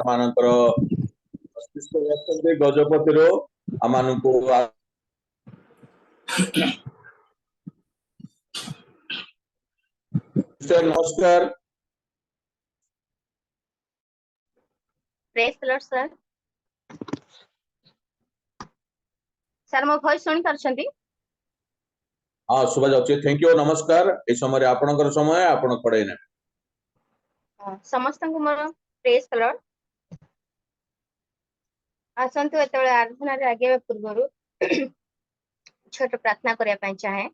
मानकर गजपति आमानकु नमस्कार। Praise the Lord sir. Sir मो भॉइस सुनि परछंती? हाँ सुबह जाउछि। थैंक यू नमस्कार। ए समय आपनकर समय आपण पड़े ने समस्त को मोर प्रेज द लॉर्ड। आसंतु एतबे आराधना रे आगे पूर्वरु छोट प्रार्थना करिया पई चाहे।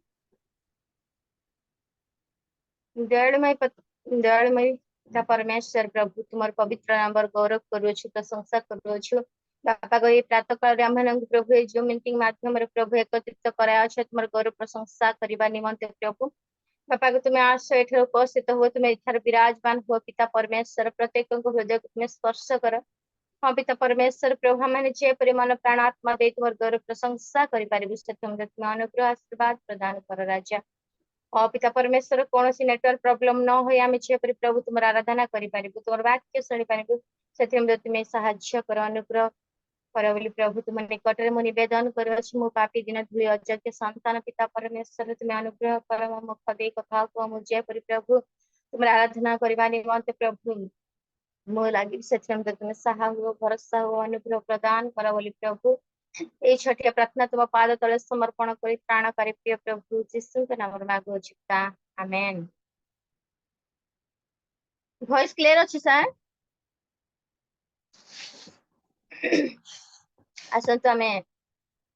दयाळुमय पिता परमेश्वर प्रभु तुमर पवित्र नाम गौरव करूछु, प्रशंसा करूछु। बापा गई प्रातः काल आम प्रभु जो मीटिंग माध्यम प्रभु एकत्रित कराया तुम गौरव प्रशंसा करने निमंते प्रभु बापा को तुम्हें आस एठार उपस्थित हो, तुम्हें एठार विराजमान हो पिता परमेश्वर। प्रत्येक हृदय को तुम्हें स्पर्श कर। हाँ पिता परमेश्वर प्रभु हमने जेपरि मन प्राण आत्मा दे तुम गौरव प्रशंसा करें से तुम्हें अनुग्रह आशीर्वाद प्रदान कर राजा। पिता परमेश्वर कौन सी नेटवर्क प्रॉब्लम न हो आम जेपरि प्रभु तुम आराधना करें, तुम वाक्य शुणी पारू से तुम्हें साहाय्य कर अनुग्रह कर बोली प्रभु तुम निकट में निवेदन कर मो पापी दिन धूली अयोग्य संतान पिता परमेश्वर तुम्हें अनुग्रह कर मो मुख दे कथा को मुझे प्रभु तुम आराधना करने निमंते प्रभु मो लगे से तुम्हें साहा हो भरोसा हो अनुग्रह प्रदान कर बोली प्रभु ये छटिया प्रार्थना तुम पाद तले समर्पण कर प्राणकारी प्रिय प्रभु जीशु के नाम मांगु छिता आमेन। वॉइस क्लियर अछि सर? आसंतु आमे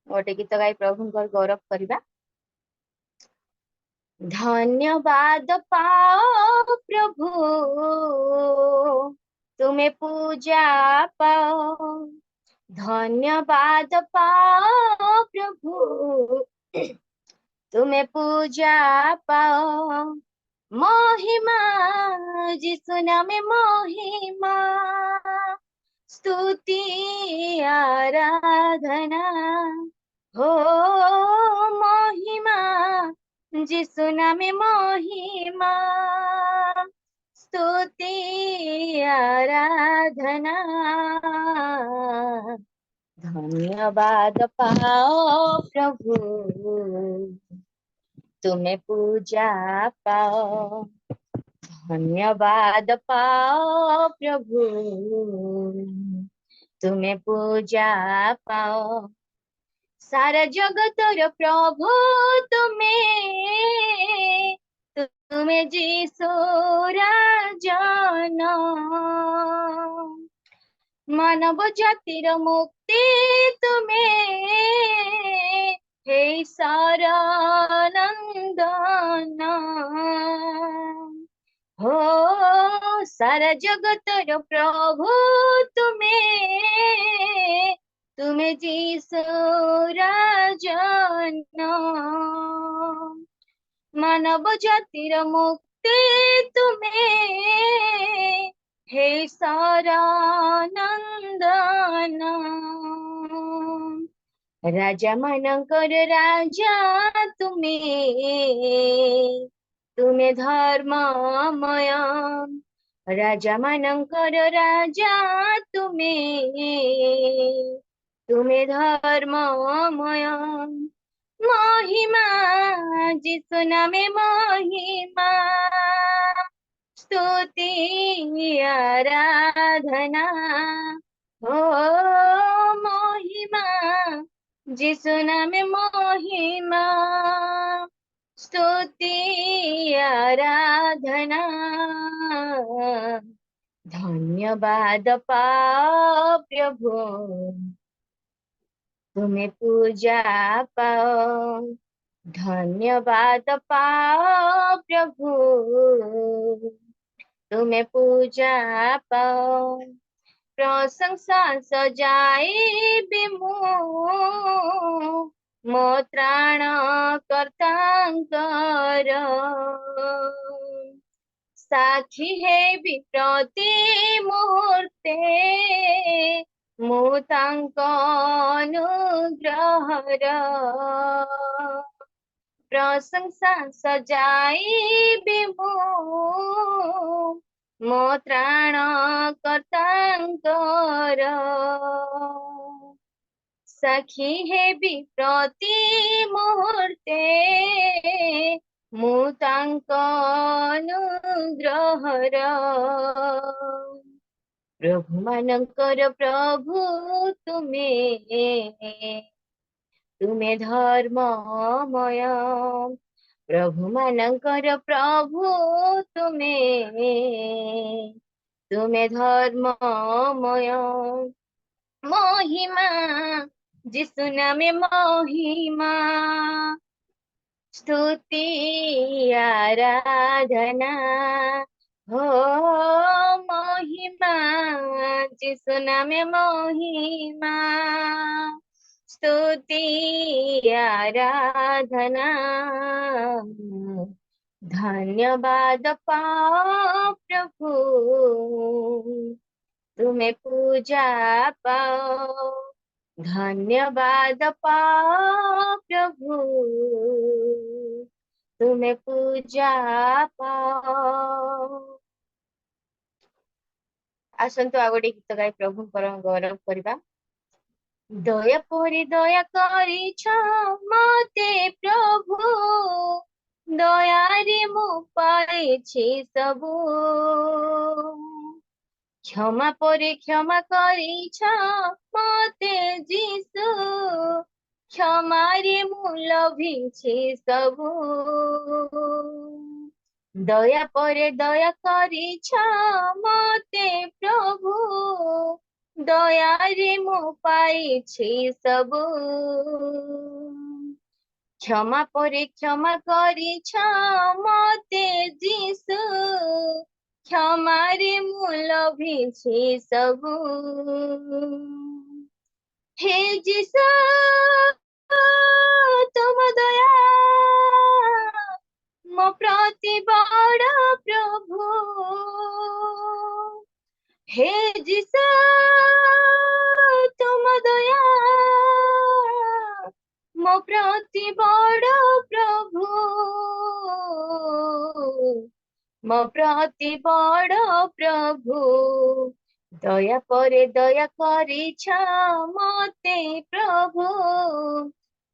गोटे गीत गाई प्रभु गौरव करवा। धन्यवाद पाओ प्रभु तुम्हें पूजा पाओ, धन्यवाद पाओ प्रभु तुम्हें पूजा पाओ। महिमा जिसु नाम महिमा स्तुति आराधना हो महिमा जिसु नाम महिमा स्तुति आराधना। धन्यवाद पाओ प्रभु तुम्हें पूजा पाओ, धन्यवाद पाओ प्रभु तुम्हें पूजा पाओ। सारा जगतर प्रभु तुम्हें जीसु राजन मानव जातिर मुक्ति तुम्हें हे सारानंदन हो सारा जगतर प्रभु तुम्हें जीसु राजन मानव जातिर मुक्ति तुम्हें हे सारानंदन। राजा मानकर राजा तुम्हें धर्ममय, राजा मानकर राजा तुम्हें धर्ममय। महिमा जिसु नामे महिमा स्तुति आराधना हो महिमा जिसु नामे महिमा स्तुति आराधना। धन्यवाद पाओ प्रभु तुम्हें पूजा पाओ, धन्यवाद पाओ प्रभु तुम्हें पूजा पाओ। प्रशंसा सजाई बिमु मो त्राण कर्तांकर साक्षी है भी प्रति मुहूर्ते मु तांक अनुग्रहर। प्रशंसा सजाई बिमु ମୋ ତ୍ରାଣ କର୍ତ୍ତାଙ୍କର ସାକ୍ଷୀ ହେବି ପ୍ରତି ମୁହୂର୍ତ୍ତେ ମୁଁ ତାଙ୍କ ଅନୁଗ୍ରହର ପ୍ରଭୁ ମାନଙ୍କର ପ୍ରଭୁ ତୁମେ ତୁମେ ଧର୍ମମୟ ପ୍ରଭୁ ମାନଙ୍କର ପ୍ରଭୁ ତୁମେ ତୁମେ ଧର୍ମମୟ महिमा जिसु नामे महिमा स्तुति आराधना हो महिमा जिसु नामे महिमा स्तुति आराधना धन्यवाद पाओ प्रभु तुम्हें पूजा पाओ धन्यवाद पाओ प्रभु तुम्हें पूजा पाओ आसंतु आ गोटे गीत गाई प्रभु गौरव करवा दया परि दया करिछ मते प्रभु दयारे मु पाइछि सबु क्षमा परे क्षमा करिछ मते जीसु क्षमारे मु लभिछि सबु दया परे दया करिछ मते प्रभु दयारे मु पाइछि सबु क्षमा परे क्षमा करिछ मते जीसु क्षमारे मु लभिछि सबु हे जीसु तुम दया मो प्रति बड़ प्रभु हे जीसु तुम दया मो प्रति बड़ प्रभु मो प्रति बड़ प्रभु दया परे दया करिछ मते प्रभु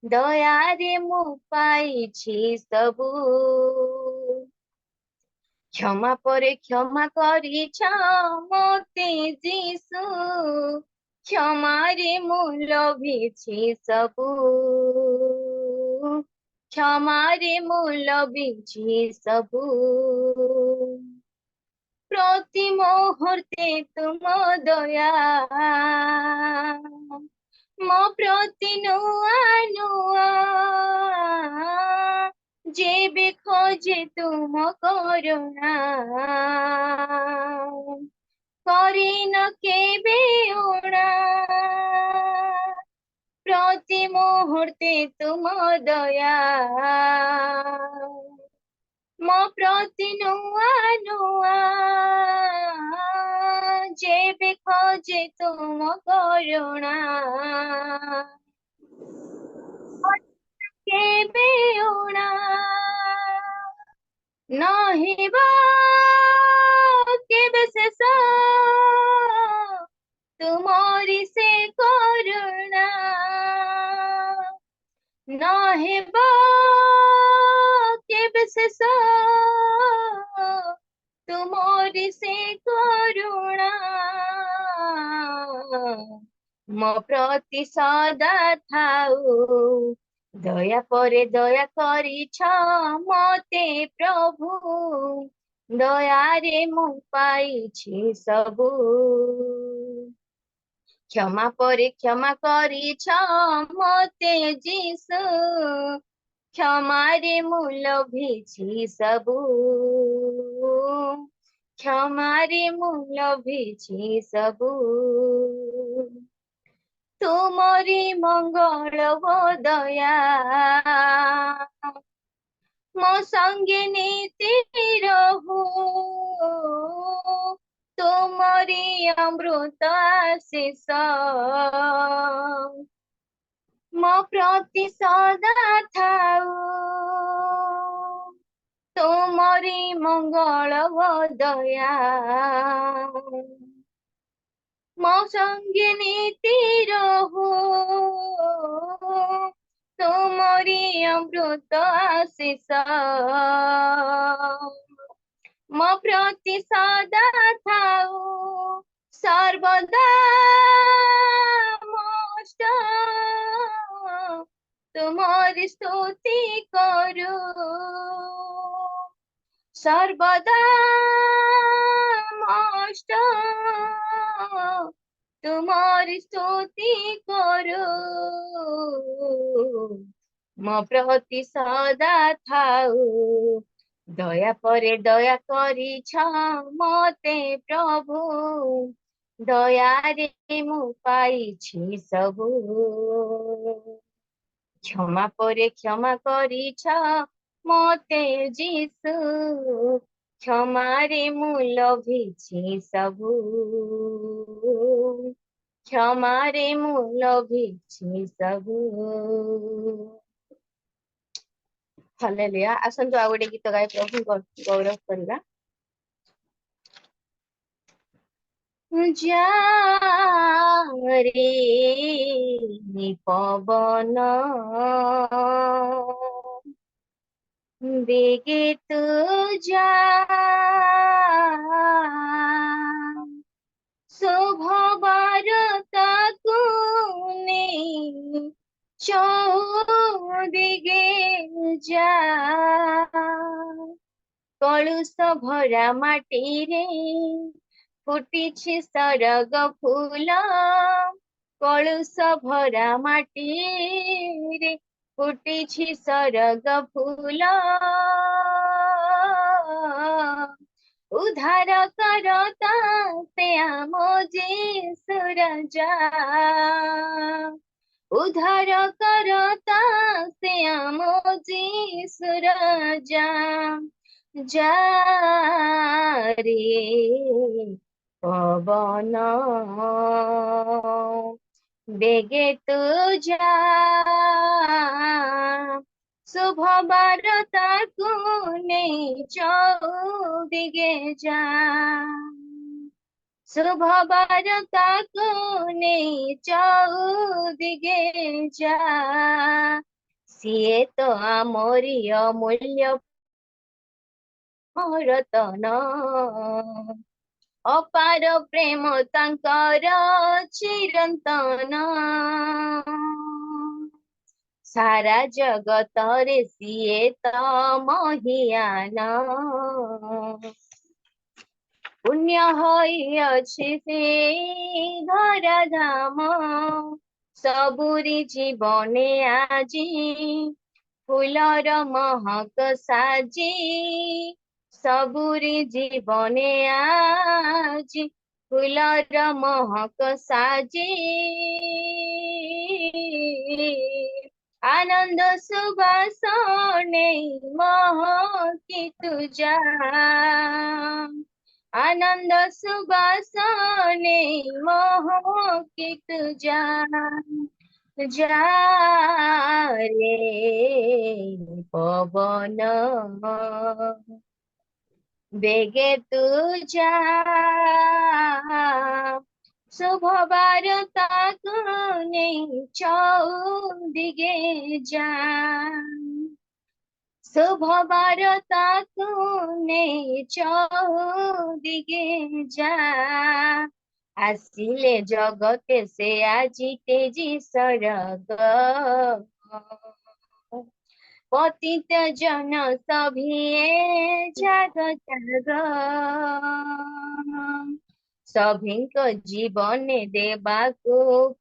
दयारे मु पाइछि सबु क्षमा परे क्षमा करिछ मते जीसु क्षमारे मु लभिछि सबु क्षमारे मु लभिछि सबु प्रति मुहूर्ते तुम दया मो प्रति नुआ नुआ जेबे खोजे तुम करुणा करिन केबे उणा प्रति मुहूर्ते तुम दया मो प्रति नुआ नुआ जेबे खोजे तुम करुणा केबे उणा नहिबा केबे शेष तुमरी से करुणा नहिबा केबे शेष तुमरी से करुणा मो प्रति सदा थाऊ दया परे दया करिछ मते प्रभु दयारे मु पाइछि सबु क्षमा परे क्षमा करिछ मते जीसु क्षमारे मु लभिछि सबु क्षमारे मु लभिछि सबु तुमरी मंगल वो दया मो संगे नीति रहू तुमरी अमृत आशीष मो प्रति सदा थाऊ तुमरी मंगल व दया मो संगे नीति रहो तुमरी अमृत आशीष मो प्रति सदा थाऊ सर्वदा मोष्ट तुम्हारी स्तुति करू सर्वदा मोष्ट तुम्हारी स्तुति करू मो प्रति सदा थाऊ दया परे दया करिछ मते प्रभु दया रे मु पाइछि सबु क्षमा परे क्षमा करिछ मते जीसु क्षमा रे मु लभिछि सबु क्षमा रे मु लभिछि सबु हालेलुया आसंतु आ गोटे गीत गाई प्रभु गौरव करबा जा रे पवन बेगे तू जा शुभ बारताकु नेई चौदिगे जा कलुष भरा माटी रे फुटिछि सरग फूल कलुष भरा माटी रे फुटिछि सरग फूल उद्धार करता से आम जीसु राजा उद्धार करता से आम जीसु राजा जा रे पवन बेगे तू जा शुभ बारताकु नेई चौदिगे जा शुभ बारताकु नेई चौदिगे जा सिए तो आमोरी अमूल्य रतन अपार प्रेम तांकर चिरंतन सारा जगत रे सिए तो महियान पुण्य होई अछि से धरा धाम सबुरी जीवने आजी फूलर महक साजी सबुरी जीवने आजी फूलर महक साजी आनंद सुबास नेई महकी तुझा आनंद सुबास नेई महकी तुझा जा रे पवन बेगे तू जा शुभ बारताकु नेई चौदिगे जा शुभ बारताकु नेई चौदिगे जा आसिले जगते से आजी तेजी सरग पतित जन सभिए जाग जाग सभिंक जीवने देबाकु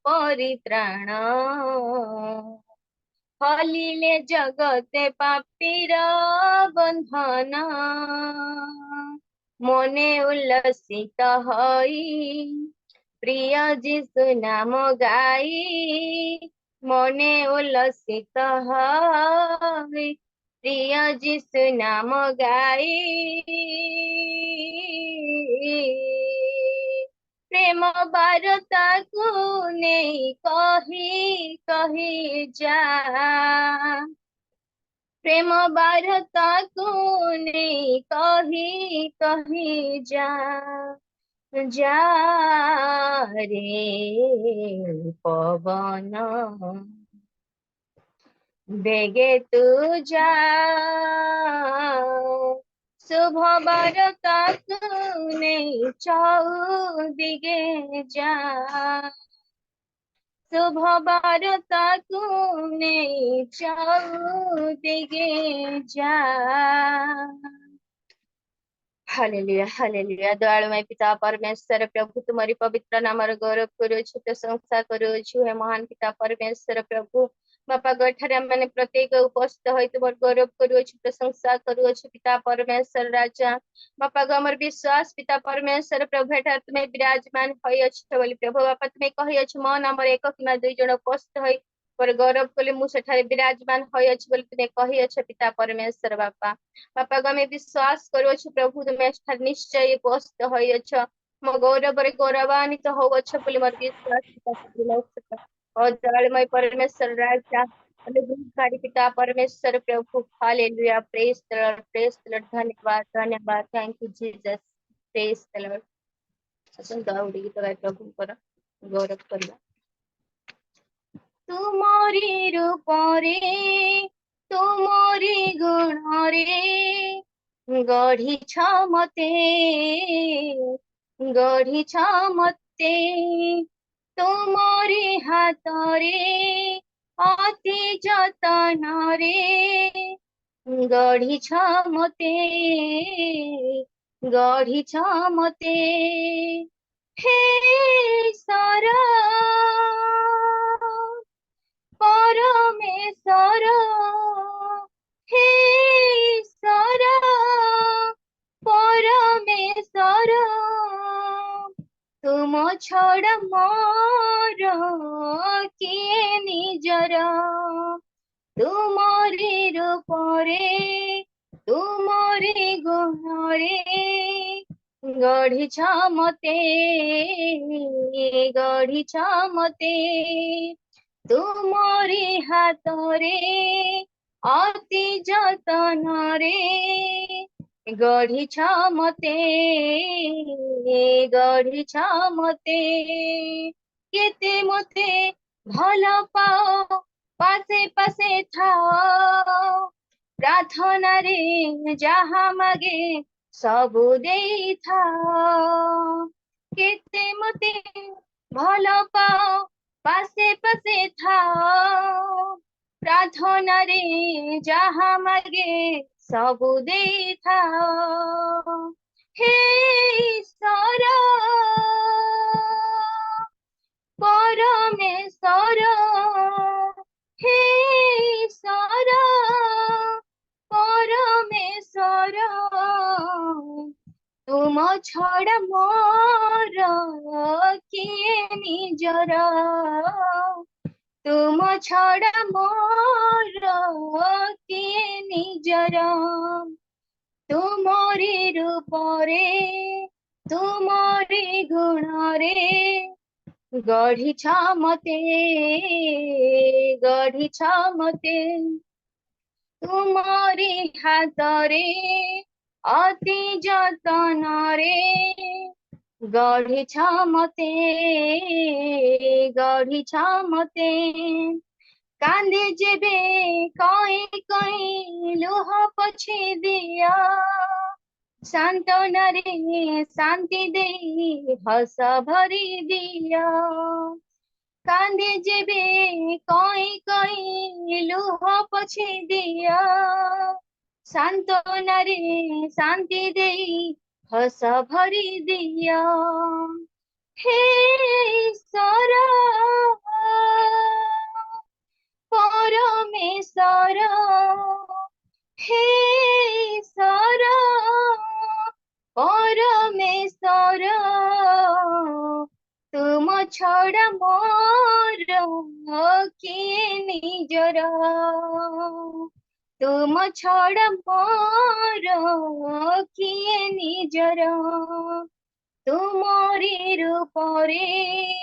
परित्राण हलिले जगते पापीर बंधन मने उल्लसित हई प्रिय जीसु नाम गाई मने उल्लसित हई प्रिय जीसु नाम गाई प्रेम बारताकु नेई कही कही जा प्रेम बारता कोने कही कही जा रे पवन बेगे तू जा शुभ बारता कोने चौदिगे जा शुभ बारता तूने चौदिगे जा हालेलुया हालेलुया दयालुमय पिता परमेश्वर प्रभु तुम्हारी पवित्र नामर गौरव करूछु प्रशंसा करूछु हे महान पिता परमेश्वर प्रभु बापा गठारे मैंने प्रत्येक उपस्थित होई तुमर गौरव करूछु प्रशंसा करूछु पिता परमेश्वर राजा बापा गमर विश्वास पिता परमेश्वर प्रभु एठार तुम्हें विराजमान होई अछि बोली प्रभु बापा तुम्हें कहि अछि मन हमर एक किना दुई जण उपस्थित होई पर गौरव कले मु सेठारे विराजमान होई अछि बोली तुम्हें कहि अछि पिता परमेश्वर बापा बापा गमे विश्वास करूछु प्रभु तुम्हें एठार निश्चय उपस्थित होई अछ मो गौरव रे गौरवान्वित हो अछ बोली मोर विश्वास पिता परमेश्वर और दयालुमय परमेश्वर राजा अनुग्रहकारी पिता परमेश्वर प्रभु हालेलुया प्रेज द लॉर्ड धन्यवाद धन्यवाद thank you Jesus praise the Lord असन दौड़ी गीत गाय प्रभु पर गौरव करबा तुमरी रूप रे तुमरी गुण रे गढ़िछ मते गढ़िछ मते तुमरी हाथ रे अति जतन रे गढ़िछ मते गढ़िछ मते हे सरा परमेश्वर हे ईश्वर परमेश्वर तुम छड़ मोर किए निजर तुमरी रूप रे तुमरी गुण रे गढ़िछ मते गढ़िछ मते तुमरी हाथ रे अति जतन रे गढ़िछ मते गढ़िछ मते केते मते भल पाओ पासे पासे थाओ प्रार्थना रे जहाँ मागे सबु देई थाओ केते मते भल पाओ पासे पासे थाओ प्रार्थना रे जहाँ मागे सबु देई थाओ हे ईश्वर परमेश्वर हे ईश्वर परमेश्वर तुम छड़ मोर किए निजर तुम छड़ मोर किए निजर तुमरी रूप रे तुमरी गुण रे गढ़िछ मते गढ़िछ मते तुमरी हाथ रे अति जतन रे गढ़िछ मते गढ़िछ मते कांदे जेबे कई कई लुह पछे दिया सांत्वना रे शांति दे हस भरी दिया कांदे जेबे कई कई लुह पछे दिया सांत्वना रे शांति दे हस भरी दिया हे ईश्वर परमेश्वर हे ईश्वर परमेश्वर तुम छड़ मोर किए निजर तुम छड़ मोर किए निजर तुमरी रूप रे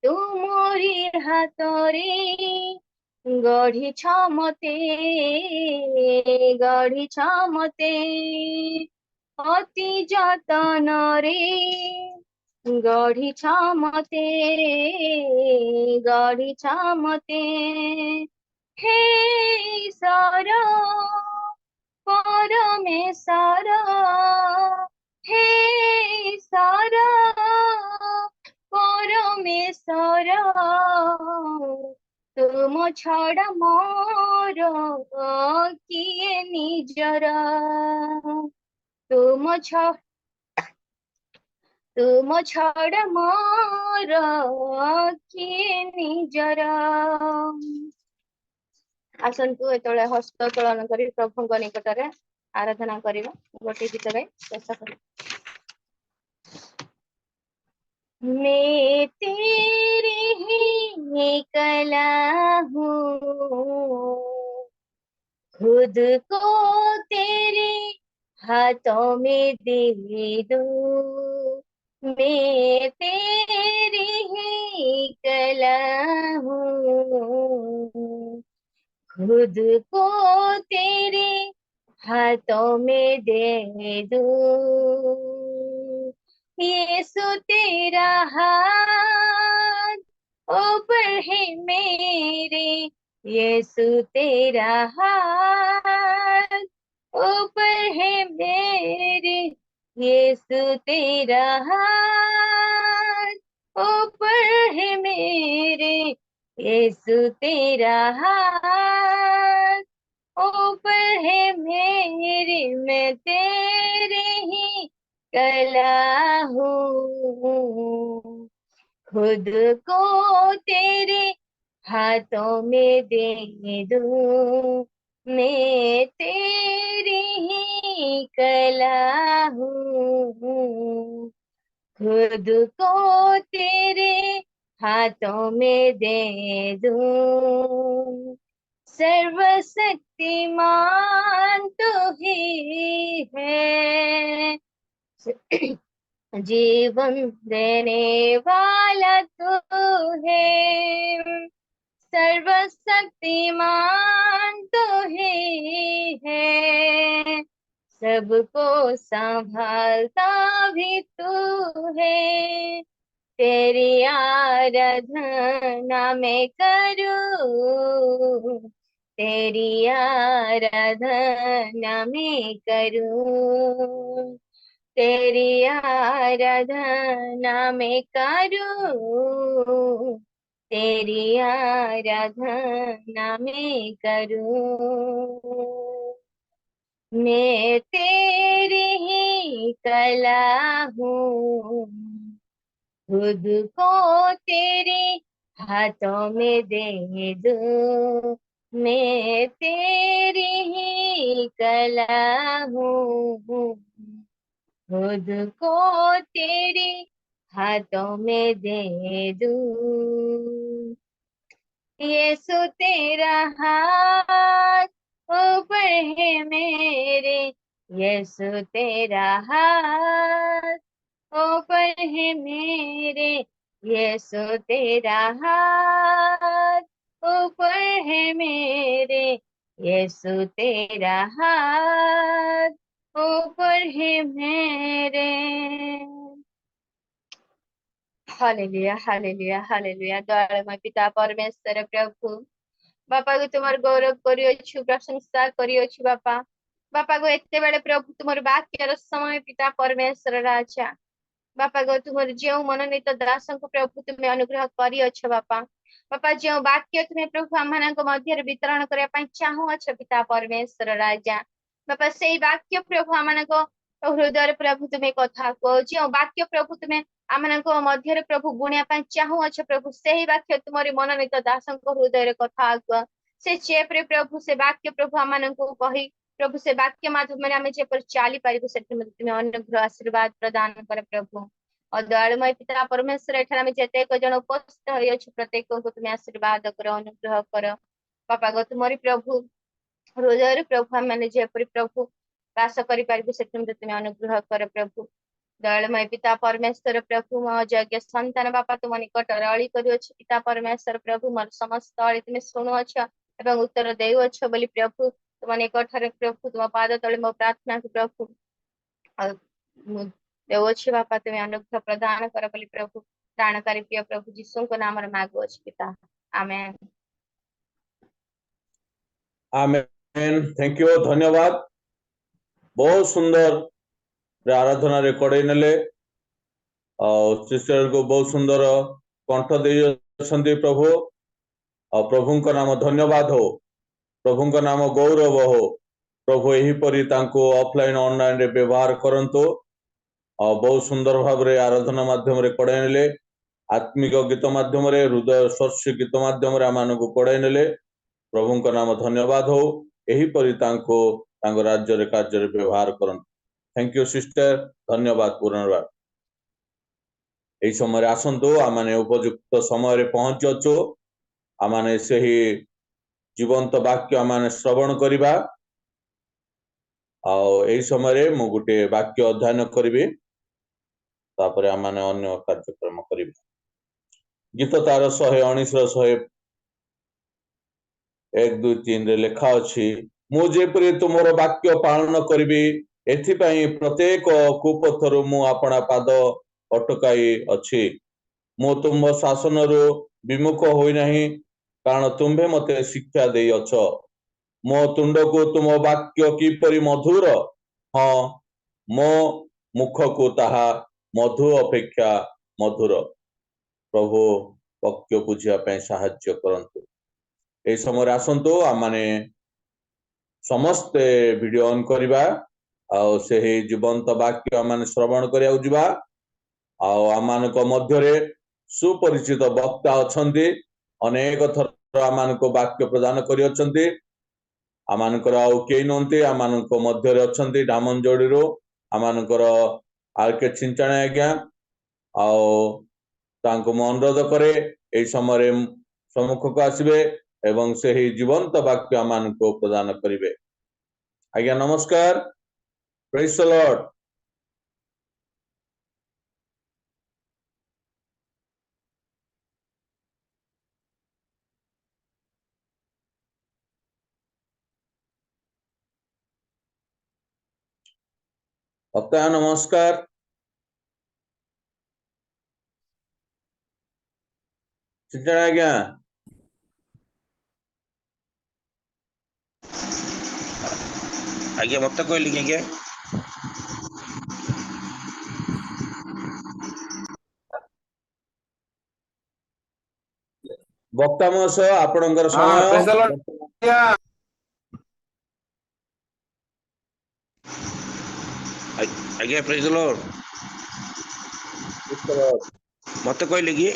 तुमरी हाथ रे गढ़िछ मते गढ़िछ मते अति जतन रे गढ़िछ मते गढ़िछ मते हे ईश्वर परमेश्वर हे ईश्वर परमेश्वर तुम छड़ा मोर किए निजर तुम छ तुम छड़ा मोर किए निजर आसतु एतले हस्तोत्तोलन करी प्रभुଙ୍କ निकटरे आराधना करिबा गोटे गीत गाई शेष करिबा। मैं तेरी ही कला हूँ खुद को तेरे हाथों में दे दूं मैं तेरी ही कला हूँ खुद को तेरे हाथों में दे दूं यीशु तेरा हाथ ऊपर है मेरे यीशु तेरा हाथ ऊपर है मेरे यीशु तेरा हाथ ऊपर है मेरे यीशु तेरा हाथ ऊपर है मेरे मैं तेरे ही कला हूँ खुद को तेरे हाथों में दे दूं मैं तेरी ही कला हूँ खुद को तेरे हाथों में दे दूं सर्वशक्तिमान तो ही है जीवन देने वाला तू है सर्वशक्तिमान तो ही है सबको संभालता भी तू है तेरी आराधना मैं करूं तेरी आराधना मैं करूं तेरी आराधना मैं करूं तेरी आराधना मैं करूं मैं तेरी ही कला हूँ खुद को तेरे हाथों में दे दूं मैं तेरी ही कला हूँ खुद को तेरे हाथों में दे दूं यीशु तेरा हाथ ऊपर है मेरे यीशु तेरा हाथ ऊपर है मेरे यीशु तेरा हाथ ऊपर है मेरे यीशु तेरा हाथ ऊपर है मेरे हालेलुया हालेलुया हालेलुया दयामय पिता परमेश्वर प्रभु बापा को तुम गौरव करियो प्रशंसा करियो बापा बापा को एते बेले प्रभु तुम वाक्यर समय पिता परमेश्वर राजा बापा गो तुम जो मनोनीत दास को प्रभु तुम्हें अनुग्रह करियछ बापा बापा जो वाक्य तुम्हें प्रभु आम मध्य वितरण करने चाहूछ पिता परमेश्वर राजा बापा से वाक्य प्रभु आम हृदय प्रभु तुम्हें कथा कह जो वाक्य प्रभु तुम्हें आम मध्य प्रभु बुणिया चाहूछ प्रभु से ही वाक्य तुम मनोनीत दास हृदय कथा कह से चेप्रे प्रभु से वाक्य प्रभु आम कही प्रभु से वाक्य माध्यम आम जेपर चली पारू से तुम्हें अनुग्रह आशीर्वाद प्रदान कर प्रभु और दयालुमय पिता परमेश्वर एठार आम जेतेक जन उपस्थित होइछु प्रत्येक को तुम्हें आशीर्वाद कर अनुग्रह कर बापा गो तुमरी प्रभु हृदय प्रभु आम जेपरी प्रभु वास कर तुम्हें अनुग्रह कर प्रभु ଦୟାଳୁମୟ ପିତା ପରମେଶ୍ୱର ପ୍ରଭୁ ମୋ ଯଜ୍ଞ ସନ୍ତାନ ବାପା ତୁମ ନିକଟରେ ଅଳି କରୁଅଛି ପିତା ପରମେଶ୍ୱର ପ୍ରଭୁ ମୋର ସମସ୍ତ ଅଳି ତୁମେ ଶୁଣୁଅଛ ଏବଂ ଉତ୍ତର ଦେଉଅଛ ବୋଲି ପ୍ରଭୁ ତୁମ ନିକଟରେ ପ୍ରଭୁ ତୁମ ପାଦ ତଳେ ମୋ ପ୍ରାର୍ଥନାକୁ ପ୍ରଭୁ ମୁଁ ଦେଉଅଛି ବାପା ତୁମେ ଅନୁଗ୍ରହ ପ୍ରଦାନ କର ବୋଲି ପ୍ରଭୁ ତ୍ରାଣକାରୀ ପ୍ରିୟ ପ୍ରଭୁ ଯୀଶୁଙ୍କ ନାମରେ ମାଗୁଅଛି ପିତା ଆମେନ୍। आमेन थैंक यू धन्यवाद बहुत सुंदर आराधना रे कड़े नेले और सिस्टर को बहुत सुंदर कंठ दे प्रभु और प्रभु का नाम धन्यवाद हो प्रभु का नाम गौरव हो प्रभु यहीपरि ऑफलाइन ऑनलाइन रे व्यवहार करंतु और बहुत सुंदर भाव रे आराधना माध्यम रे कड़े नेले आत्मिक गीत माध्यम रे हृदय स्पर्श गीत माध्यम रे आमान को कड़े नेले प्रभु का नाम धन्यवाद हो यहीपरि राज्य रे कार्य रे व्यवहार करंतु थैंक यू सिस्टर धन्यवाद पुनर्बार यही समय आसतु आम उपयुक्त समय पहुंची अच्छु आम से ही जीवंत वाक्य आम श्रवण करवा यही समय मु गोटे वाक्य अध्ययन करी आम अन्य कार्यक्रम कर गीत तार 119 1 2 3 रे लेखा अच्छी मुझेपरी तुमर वाक्य पालन करी एथिपाई प्रत्येक कुपथरु मु आपणा पाद अटकाई अच्छी मु तुम शासन रु विमुख होई नहीं कारण तुम्भे मते शिक्षा देई अछ मो तुंड को तुम वाक्य किपरि मधुर हाँ मो मुख को ताहा मधु अपेक्षा मधुर प्रभु वाक्य बुझिया पे साहाय्य करंतु ए समय आसंतु आमाने समस्ते वीडियो ऑन करवा आउ से जीवंत वाक्य आम श्रवण करिया जिबा आउ आमान को मध्यरे सुपरिचित वक्ता अछंती अनेक थर आमान को वाक्य प्रदान करि अछंती आमानकर आउ केही नंती आमानको मध्यरे अछंती धामनजोड़ीरो आमानकर आरके चिंचाणे आज्ञा आउ तांको म अनुरोध करे एई समय सम्मुख को आसीबे एवं से ही जीवंत वाक्य आमानको प्रदान करिवे आज्ञा नमस्कार प्रेज द लॉर्ड वक्ता नमस्कार चिंचाणे आज्ञा आज्ञा मत कहली आज्ञा वक्ता महोदय आपणकर हाँ प्रेज द लॉर्ड समय आज्ञा प्रेज द लॉर्ड मत कहली कि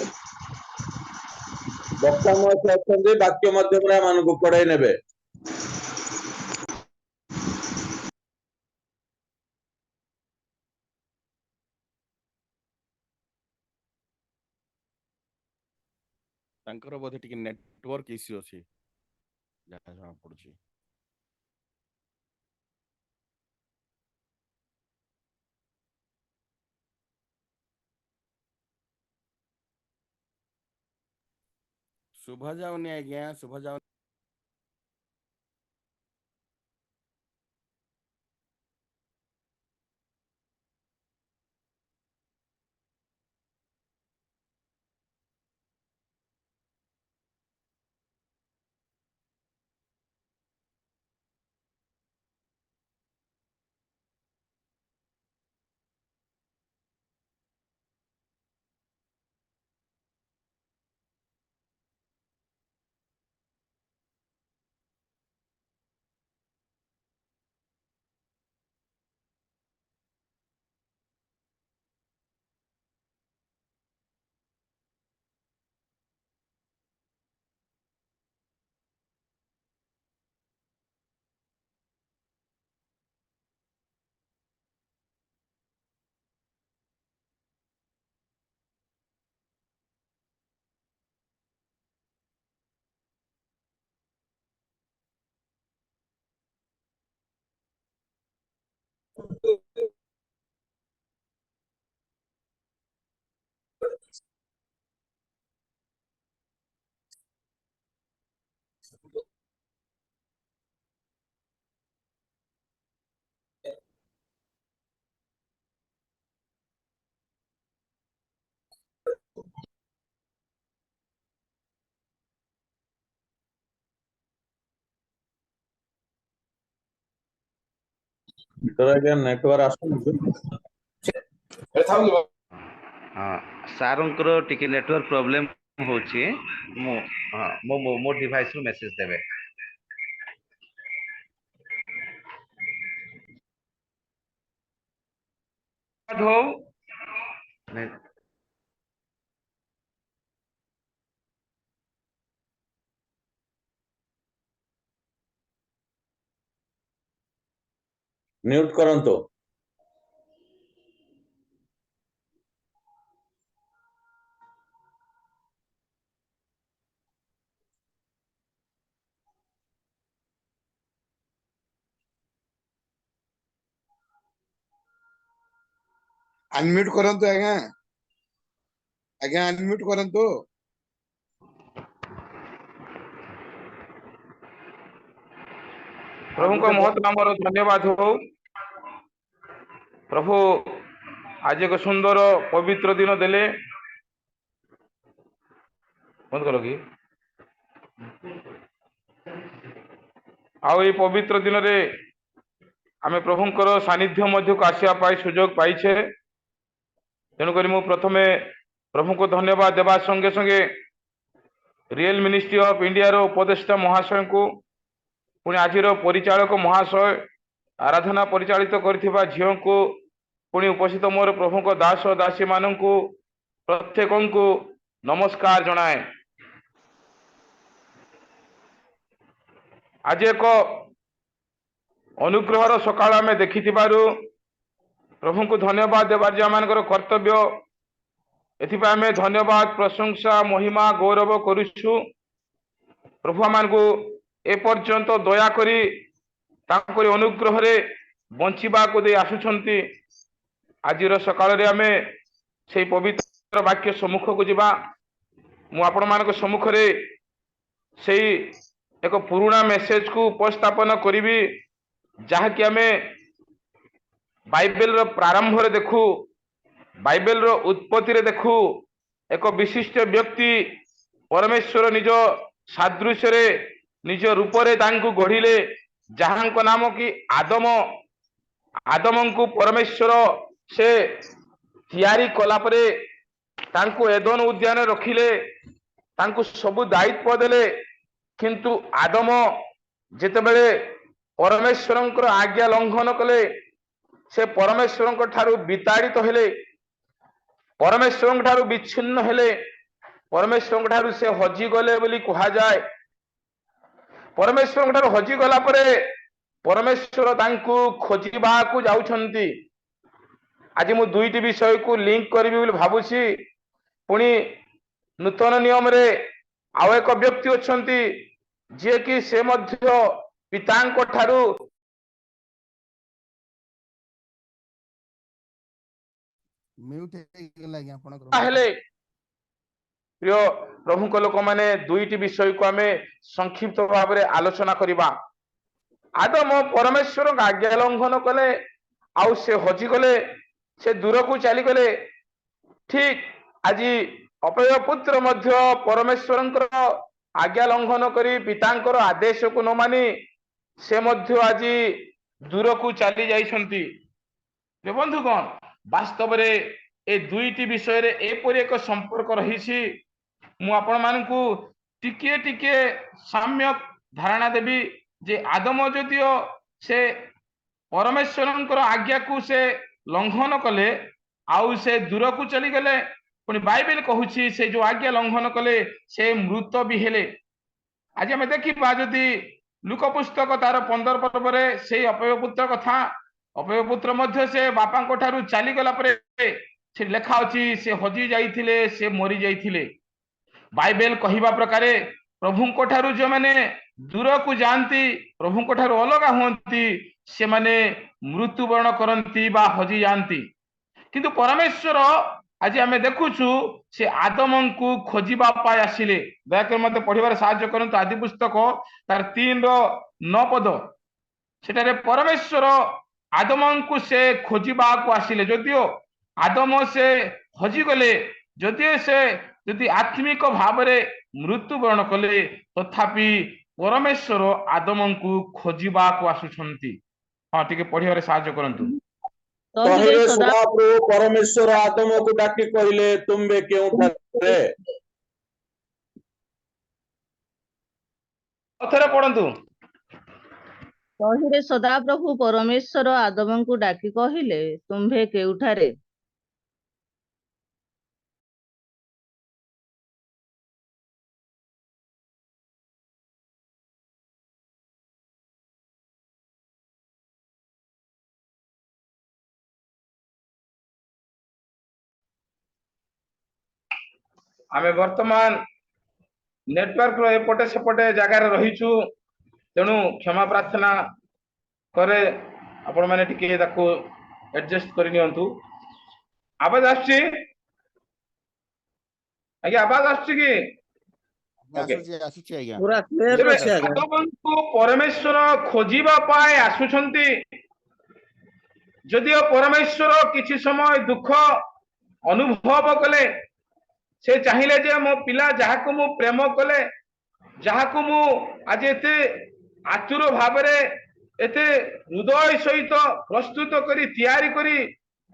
वक्ता महोदय अछंती वाक्य माध्यम रे आमानकु पढ़ाई नेबे तांकर बोधे टिके नेटवर्क इश्यू अछि जहाँ जहाँ पड़ुछि शुभा जाउनी आज्ञा शुभा जाउ ଆଜ୍ଞା ନେଟୱାର୍କ ଆସୁନି। ହଁ ସାର୍ଙ୍କର ଟିକେ ନେଟୱାର୍କ ପ୍ରୋବ୍ଲେମ୍ ହଉଛି। ମୋ ଡିଭାଇସରୁ ମେସେଜ ଦେବେ। म्यूट करंतो। अनम्यूट करंतु आज्ञा। आज्ञा अनम्यूट करंतु। प्रभु को महत नाम धन्यवाद हो। प्रभु आज एक सुंदर पवित्र दिन देले। बंद करो कि आई पवित्र दिन रे आमे प्रभुंकर सानिध्य मध्य को आसिया पाई सुजोग पाइछे। तेणुक मु प्रथमे प्रभु को धन्यवाद देवा संगे संगे रियल मिनिस्ट्री ऑफ इंडिया रो उपदेष्टा महाशय को पुणी आज परिचालक महाशय आराधना परिचालित करथिबा झियो को पुणी उपस्थित मोर प्रभु को दास और दासी मान को प्रत्येक को नमस्कार जनाए। आज एक अनुग्रहर सकाळ आमे देखिथिबारु प्रभु को धन्यवाद देवार जे आमानकर कर्तव्य एथिबा आमे धन्यवाद प्रशंसा महिमा गौरव करूछु। प्रभु आमान को ए पर्यंत दया करी तांकर अनुग्रह रे बंचिबा को दे आसुछंती। आजिर सकाळ रे आमे सेई पवित्र वाक्य सम्मुख को जिबा। मु आपण मानक सम्मुख रे सेई एक पुराना मेसेज को उपस्थापन करिवि जहा कि आमे बाइबल रो प्रारंभ रे देखु, बाइबल रो उत्पत्ति रे देखु एक विशिष्ट व्यक्ति परमेश्वर निज सादृश्य रे निज रूप रे तांको गढ़िले जहांक नाम कि आदम। आदम को परमेश्वर से तैयारी कला परे तांको एदन उद्यान रखिले, तांको सबु दायित्व देले। किंतु आदम जेतेबेले परमेश्वरंकर आज्ञा लंघन कले से परमेश्वरंक ठारू विताड़ित हेले, परमेश्वरंक ठारू विच्छिन्न हेले, परमेश्वरंक ठारू से हजी गले बोली कहा जाए। परमेश्वरंक ठारू हजी गला परे परमेश्वर तांको खोजिबा को जाउछंती। आज मु दुईटी विषय को लिंक करिवि बोली भाबुछि। पुणी नूतन नियम रे आउ एक व्यक्ति अछंती जे कि से मध्य पितांक ठारू म्यूट हेला आज्ञा आपन हेले। प्रिय प्रभु लोक माने दुईटी विषय को आमे संक्षिप्त भाव में आलोचना करिबा। आदम परमेश्वर आज्ञा लंघन कले आउ से हजी गले, से दूर को चली गले। ठीक आज अपेय पुत्र मध्य परमेश्वरंकर आज्ञा लंघन करी पितांकर आदेश को न मानी से मध्य आज दूर को चली जाइछंती। बंधुगण वास्तव रे ए दुईटी विषय रे एपरि एक संपर्क रहिछि। मु आपण मानकु टिके टिके साम्यक धारणा देबी जे आदम जदियो से परमेश्वरंकर आज्ञा को से लंघन कले आउ से दूर को चली गले। पुणी बाइबल कहूछि से जो आज्ञा लंघन कले से मृत भी हेले। आज हमें देखिबा जदि लूका पुस्तक तार 15 पर्व रे से अपेय पुत्र कथा, अपेय पुत्र मध्य से बापा को ठारू चली गला परे से लेखा अछि से हजी जाइथिले, से मरी जाइथिले। बाइबल कहिबा प्रकारे प्रभु को ठारू जो माने दूर को जानती, प्रभु को ठारू अलग होंती, से माने मृत्युवरण करंती बा हजी जानती। किंतु परमेश्वर आज आम देखुचु से आदम को खोजा आसिले दयाकर मत पढ़वार साहाय्य करंतु आदि पुस्तक तार 3:9 पद सेठारे परमेश्वर आदम को से खोजा आसिले जदिओ आदम से हजिगले जदिओ से यदि आत्मिक भाव मृत्युवरण कले तथापि परमेश्वर आदम को खोजा आसुछंती हाँ टिके पढ़िबारे साहाय्य करंतु କହିଲେ ସଦାପ୍ରଭୁ ପରମେଶ୍ୱର ଆଦମକୁ ଡାକି କହିଲେ ତୁମ୍ଭେ କେଉଁଠାରେ ଅଥରେ ପଢନ୍ତୁ କହିଲେ ସଦାପ୍ରଭୁ ପରମେଶ୍ୱର ଆଦମଙ୍କୁ ଡାକି କହିଲେ ତୁମ୍ଭେ କେଉଁଠାରେ? आमे वर्तमान नेटवर्क रो एपटे सेपटे जगार रहीछु तेणु क्षमा प्रार्थना करे आपण माने टिके ताको एडजस्ट करि नियंतु आवाज आछि आगे आवाज आछि कि ओके आसुची आज्ञा पूरा क्लियर तेबे अछि आज्ञा आदमଙ୍କୁ परमेश्वर खोजिबा पाए आसुछंती जदिओ परमेश्वर किछि समय दुख अनुभव कले से चाहिए जे मो पिला जहाको मु प्रेम कले जहाको मु आज एते आतुर भावरे एते हृदय सहित प्रस्तुत करी तैयारी करी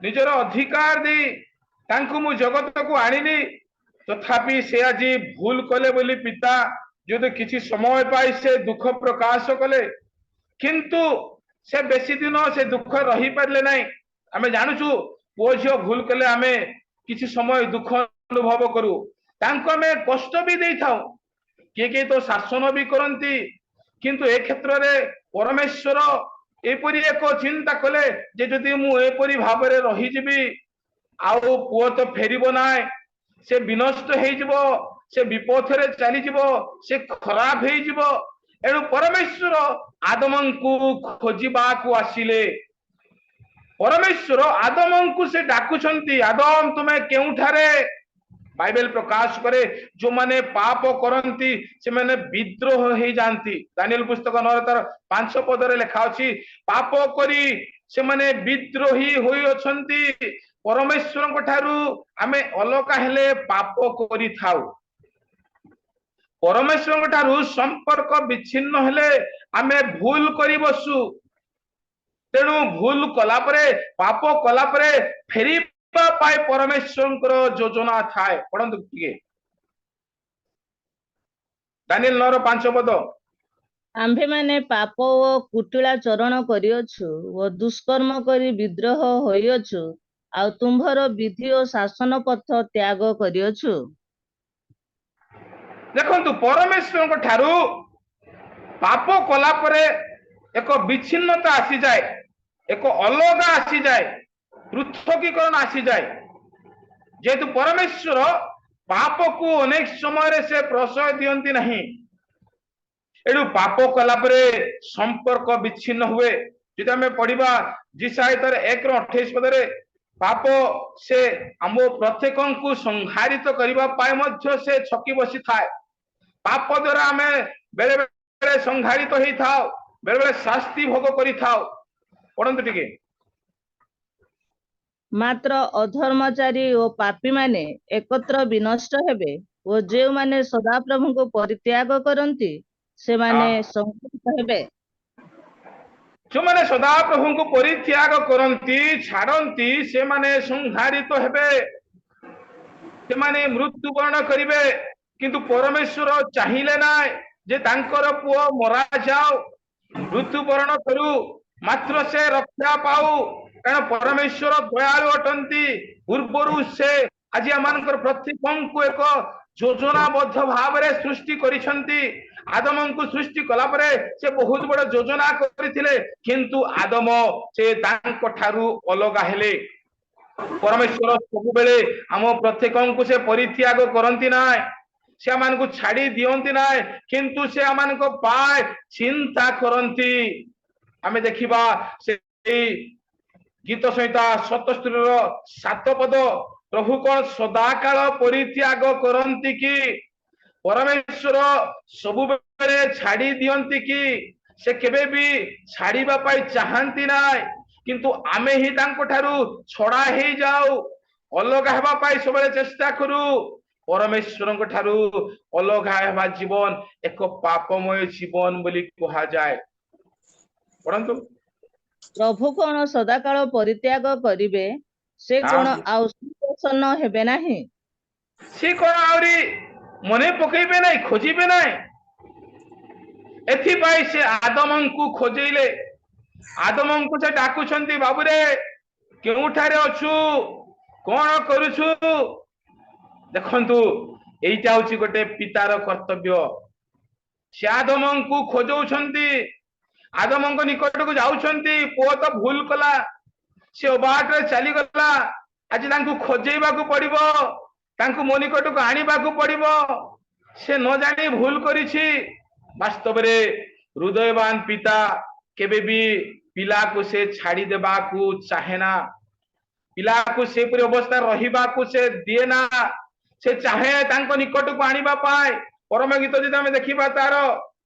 निजर अधिकार दे तांको मु जगत को आनिली तथापि से आज भूल कले बोली पिता जो किछि समय पाई से दुख प्रकाश कले किंतु से बेसी दिन से दुख रही पारले नहीं आमे जानुछु पुओ झियो भूल कले आमे किछि समय दुख अनुभव करू तांको में कष्ट भी दे थाओ किए तो शासन भी करती किंतु ए क्षेत्र रे परमेश्वर एपरी एक चिंता कले जे जदि मु एपरी भाव रे रही जीवी आउ पुओ तो फेरिबो नाय से विनष्ट हे जिवो से विपथ रे चली जिवो से खराब हे जिवो एणु परमेश्वर आदम को खोजिबा को आसिले परमेश्वर आदम को से डाकुछंती आदम तुम्हें केउठारे बाइबल प्रकाश करे जो माने पाप करंती से माने विद्रोह हे जानती दानिएल पुस्तक 9:5 पदरे लिखा अछि पाप करी से माने विद्रोही होई अछंती परमेश्वर को ठारू आमे अलका हेले पाप करी थाउ परमेश्वर को ठारू संपर्क विच्छिन्न हेले आमे भूल करी बसु तेणु भूल कला परे पाप कला परे फेरी पाए परमेश्वर योजना थाए पढ़ंतु टिके दानिएल 9:5 पद आम्भे माने पाप ओ कुटिला चरण करियछु ओ दुष्कर्म करी विद्रोह होइयछु आ तुम्भर विधि ओ शासन पथ त्याग करियछु देखंतु परमेश्वर को ठारू पाप कला परे एक विच्छिन्नता आसी जाए एक अलगा आसी जाए पृथकीकरण आसी जाए जेतु परमेश्वर पाप को अनेक समय से प्रशय दियंती नहीं एडु पाप कला परे संपर्क विच्छिन्न हुए जदि हमें पढ़िबा जिसाइतर 1:28 पदरे पाप से आम प्रत्येक को संहारित करबा पाए मध्य से छकी बसी थाए पाप द्वारा हमें बेले बेले संहारित होई थाओ बेले बेले शास्ति भोग करी थाओ पढ़ंतु टिके मात्र अधर्मचारी ओ पापी माने एकत्र विनष्ट हेबे ओ जे माने सदाप्रभु को परित्याग करंती से माने संकुचित हेबे जो माने सदा प्रभु को परित्याग करंती छाड़ंती से माने संहारित हेबे से माने मृत्युवरण करिवे किंतु परमेश्वर चाहिले नाय जे तांकर पुओ मरा जाओ मृत्युवरण करू मात्र से रक्षा पाऊ कारण परमेश्वर दयालु अटंती पूर्वरु से आज आमानकर प्रत्येक को एक योजनाबद्ध भाव रे सृष्टि करिसंती आदम को सृष्टि कला परे से बहुत बड़ योजना करथिले किंतु आदम से तांक ठारू अलगा हेले परमेश्वर सब बेले हम प्रत्येक को से परित्याग करंती नाय से आमान को छाड़ी दियंती नाय किंतु से आमान को पाए चिंता करंती आमे देखिबा से गीत संहिता 77 7 पद प्रभु कौन सदाकाल परित्याग करती कि परमेश्वर सबु बेले छाड़ी दियंती कि से केबे भी छाड़िबा पाई चाहंती नाय किंतु आमे ही तांको ठारू छड़ा हे जाऊ अलग हेबा पाई सबले चेष्टा करू परमेश्वर को ठारू अलग हेबा जीवन एक पापमय जीवन बोली कहा जाए परंतु प्रभु कौन सदाकाल परित्याग करिवे से हाँ। कौन आउ प्रसन्न हेबे नाही से कौन आवरी मने पकेबे नहीं खोजिबे नहीं एथिपाई से आदम को खोजेले आदम को से डाकुछंती बाबूरे केउठारे अछु कोन करूछु देखंतु एइटा होची गोटे पितार कर्तव्य से आदम को खोजौछंती आदम को निकट को जाउछंती पुओ तो भूल कला से बाट रे चली गला आज तांको खोजेबा को पड़िबो तांको मो निकट को आनिबा को पड़िबो से न जानी भूल करिछि वास्तव रे हृदयवान पिता केबे भी पिला को से छाड़ी देबा को चाहेना पिला को से पूरी अवस्था रहिबा को से दिए ना से चाहे तांको निकट को आनिबा पाए परम गीत जदि हमें देखिबा तार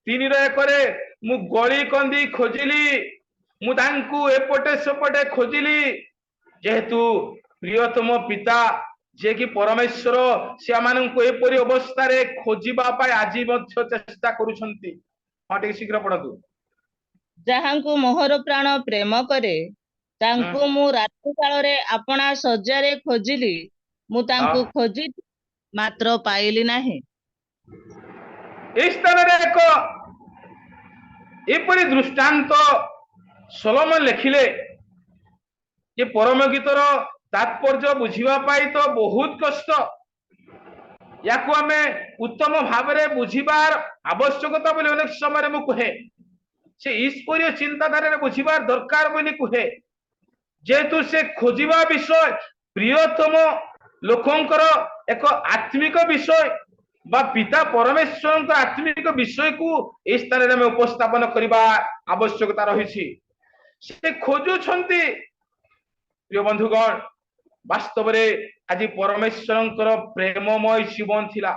3 रे करे मु गली कंदी खोजिली मु तांको एपटे सेपटे खोजिली जेहेतु प्रियतम पिता जे कि परमेश्वर से माननको एपरि अवस्था रे खोजिबा पाए आजि मध्य चेष्टा करूछंती हां टिक शीघ्र पढतु ଯାହାଙ୍କୁ ମୋହର ପ୍ରାଣ ପ୍ରେମ କରେ ତାଙ୍କୁ ମୁଁ ରାତି କାଳରେ ଆପଣା ଶଯ୍ୟାରେ ଖୋଜିଲି ମୁଁ ତାଙ୍କୁ ଖୋଜି ମାତ୍ର ପାଇଲି ନାହିଁ इस तरह एक एपरि दृष्टांत सोलोमन लिखिले जे परम गीतर तात्पर्य बुझिबा पाई तो बहुत कष्ट याकू आमे उत्तम भावरे बुझिबार आवश्यकता बोली अनेक समय मु कहे से ईश्वरीय चिंताधारा बुझिबार दरकार बोली कहे जेहेतु से खोजिबा विषय प्रियतम लोकंकर एक आत्मिक विषय बा पिता परमेश्वर आत्मिक विषय को इस स्थान में उपस्थापन करने आवश्यकता रही से खोजुछंती प्रिय बंधुगण वास्तव रे आज परमेश्वर प्रेममय जीवन थिला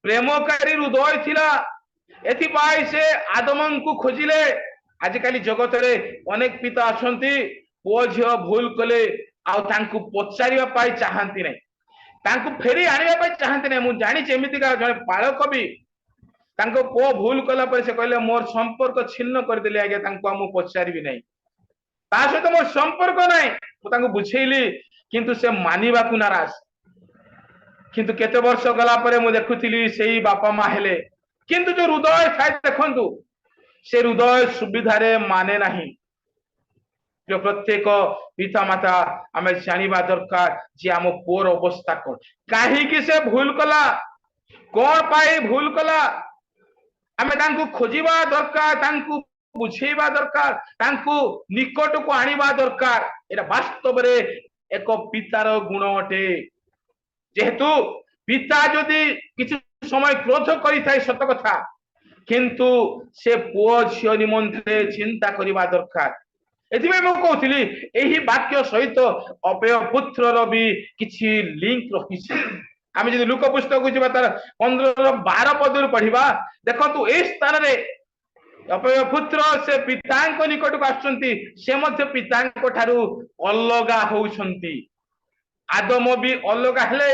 प्रेमकारी हृदय थिला एथिपाई से आदम को खोजिले आजिकाली जगत रे अनेक पिता अछंती पुओ झियो भूल कले आउ तांकु पचारिबा पाई चाहंती नै तांकु फेरी आनिबा पाई चाहंती नै मु जानि जेमिति का जने पालक भी तांको पुओ भूल कला पर से कहले मोर संपर्क छिन्न कर देले आगे तांको मु पचारिबी नै ता सहित मोर संपर्क नै मु तांको बुझेइली किंतु से मानिबा को नाराज किंतु केते वर्ष गला परे मु देखुथिली सेही बापा मा हेले किंतु जो हृदय थाय देखंतु से हृदय सुविधा रे माने नाही जो प्रत्येक पिता माता आमे जानिबा दरकार जे आम पुओर अवस्था कोन काहे कि से भूल कला कोन पाई भूल कला आमे तांकु खोजिबा दरकार तांकु बुझेबा दरकार तांकु निकट को आनिबा दरकार एटा वास्तव रे एक पितार गुण अटे जेहेतु पिता जदि किछि समय क्रोध करि थाई सत कथा किंतु से पुओ झियो निमंत्रे चिंता करिबा दरकार एथिबे मु कहउथिली एही वाक्य सहित अपेय पुत्रर भी किछि लिंक रहिछि आमे जदि लूका पुस्तक को जिबा तार 15-12 पदर पढिबा देखंतु ए स्थान रे अपेय पुत्र से पितांक निकट को आछंती से मध्य पितांक ठारू अलगा होउछंती आदम भी अलगा हेले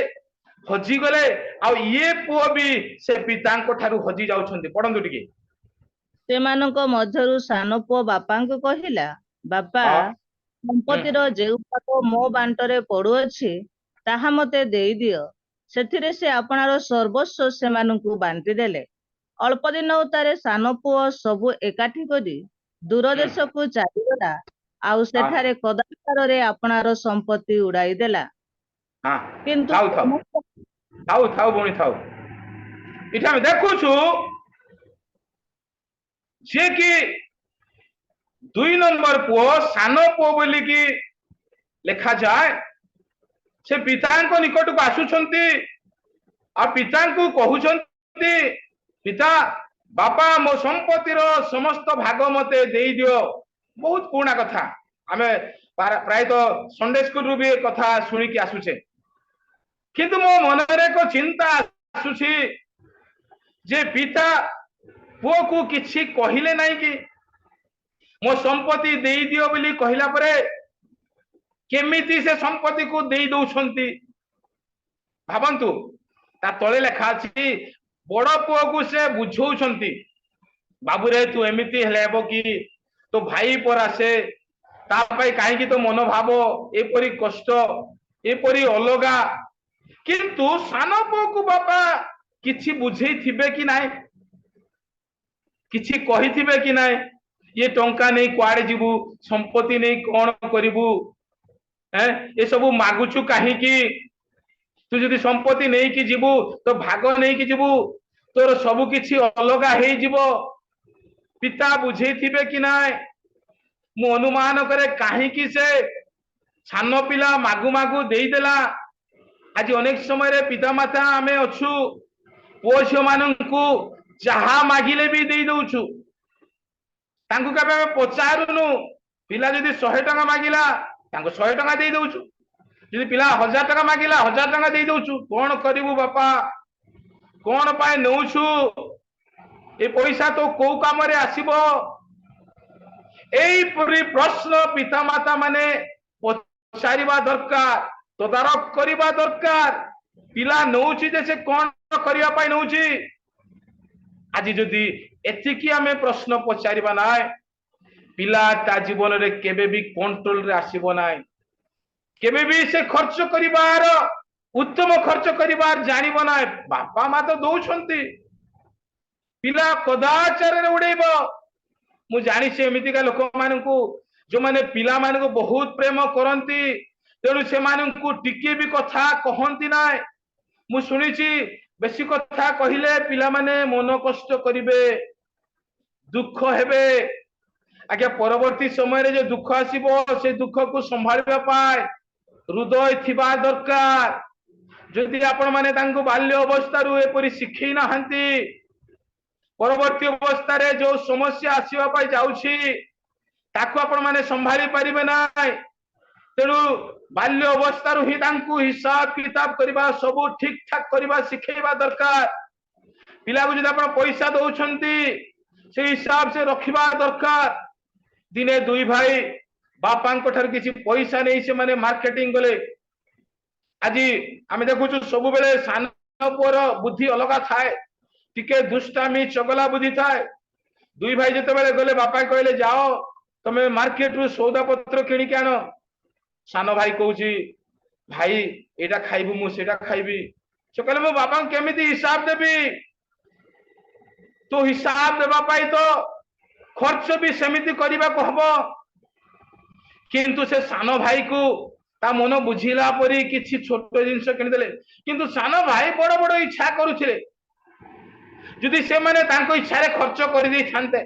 हजी गले आ ये पुओ भी से पितांक ठारू हजी जाउछंती पढंतु टिके ସେମାନଙ୍କ ମଧ୍ୟରୁ ସାନ ପୁଅ ବାପାଙ୍କୁ କହିଲା ବାପା ସମ୍ପତ୍ତିର ଯେଉଁ ଭାଗ ମୋ ବାଣ୍ଟରେ ପଡୁଅଛି ତାହା ମତେ ଦେଇଦିଅ ସେଥିରେ ସେ ଆପଣାର ସର୍ବସ୍ୱ ସେମାନଙ୍କୁ ବାଣ୍ଟି ଦେଲେ ଅଳ୍ପ ଦିନ ଉତ୍ତାରେ ସାନ ପୁଅ ସବୁ ଏକାଠି କରି ଦୂର ଦେଶକୁ ଚାଲିଗଲା ଆଉ ସେଠାରେ କଦାଚାରରେ ଆପଣାର ସମ୍ପତ୍ତି ଉଡାଇ ଦେଲା କିନ୍ତୁ थाउ थाउ बोनी थाउ इठा में देखुछु जे कि 2 नंबर पुओ सानो पुओ बोली कि लिखा जाए से पिता को निकट को आसुछंती आ पिता को कहउछंती पिता बापा मो संपत्तिर समस्त भाग मते देई दियो बहुत पुराना कथा हमें प्राय तो संडे स्कूल रु भी कथा सुनी कि आसुछे किंतु मो मनरे एक चिंता आसुछि जे पिता पुओ को किछि कहिले नाही कि मो संपत्ति देई दियो बोली कहिला परे केमिति से संपत्ति को देई दउछंती भाबंतु ता तळे लेखा अछि बड़ पुओ को से बुझौछंती बाबू रे तू एमिति हेले हेबो कि तो भाई पर आसे ता पई काहे कि तो मनोभाव एपरी कष्ट एपरी अलगा किंतु सानो पुओ को बापा किछि बुझेई थिबे कि नाही किछि कहि थिबे कि नाही ये टंका नहीं कुआड़े जीवु संपत्ति नहीं कौन करिबु हैं ये सब मागुछु काहे कि तू जदि संपत्ति नहीं कि जीवु तो भाग नहीं कि जीवु तोर सब किछि अलगा हे जीवो पिता बुझे थिबे कि नाय मु अनुमान करे काहे कि से सानो पिला मागु मागु देई देला आज अनेक समय रे पिता माता आमे अछु पुओ माननकु जहा मागिले भी देई दउछु तांकु केबे पचारुनु पिला जदि 100 टका मागिला तांको 100 टका देई दउछु जदि पिला 1000 टका मागिला 1000 टका देई दउछु कोन करिवु बापा कोन पाए नउछु ए पैसा तो को काम रे आसीबो एई परि प्रश्न पिता माता माने पचारिबा दरकार तदारक करिबा दरकार पिला नउछि जे से कोन करिया पाए नउछि आज जदि एतिकी आमे प्रश्न पचारिबा नाय पिला ता जीवन रे केबे भी कंट्रोल रे आसीबो नाय केबे भी से खर्च करिबार उत्तम खर्च करिबार जानिबो नाय बापा मा तो दउछंती पिला कदाचार रे उड़ेबो मु जानि से एमितिका लोक माननकु जो माने पिला माननकु बहुत प्रेम करंती तेनु से माननकु टिके भी कथा कहंती नाय मु सुनिछि बेसी कथा कहिले पिला माने मन कष्ट करिवे दुख हेबे आगे परवर्ती समय रे जो दुख आसीबो से दुख को संभाळबा पाए हृदय थिबा दरकार जदि आपण माने तांको बाल्य अवस्था रु एपरि शिखै नाहंती परवर्ती अवस्था रे जो समस्या आसीबा पाए जाउछि ताको आपण माने संभाळी परिबे नाय तेनु बाल्य अवस्था रु ही तांको हिसाब किताब करबा सब ठीक ठाक करबा सिखैबा दरकार पिला को जदि आपण पैसा दउछंती से हिसाब से रखिबा दरकार दिने दुई भाई बापा किसी पैसा नहीं से माने मार्केटिंग गले आज आम देखु सब बेले सान पुअर बुद्धि अलग थाए टिके दुष्टामी चगला बुद्धि थाए दुई भाई जिते बेले गले बापा कहले जाओ तमे मार्केट रु सौदा पत्र किणी के आन सान भाई कहूची भाई एटा खाइबु मु सेटा खाइबी से कहले मो बापा केमिति हिसाब देबी तो हिसाब देबा पाई तो खर्च भी सेमिति करिबा को हबो किंतु से सानो भाई को ता मन बुझिला परी किछि छोट जिंस किनि देले किंतु सानो भाई बड़ बड़ इच्छा करूथिले जदि से माने तांको इच्छा रे खर्च करि दै थांते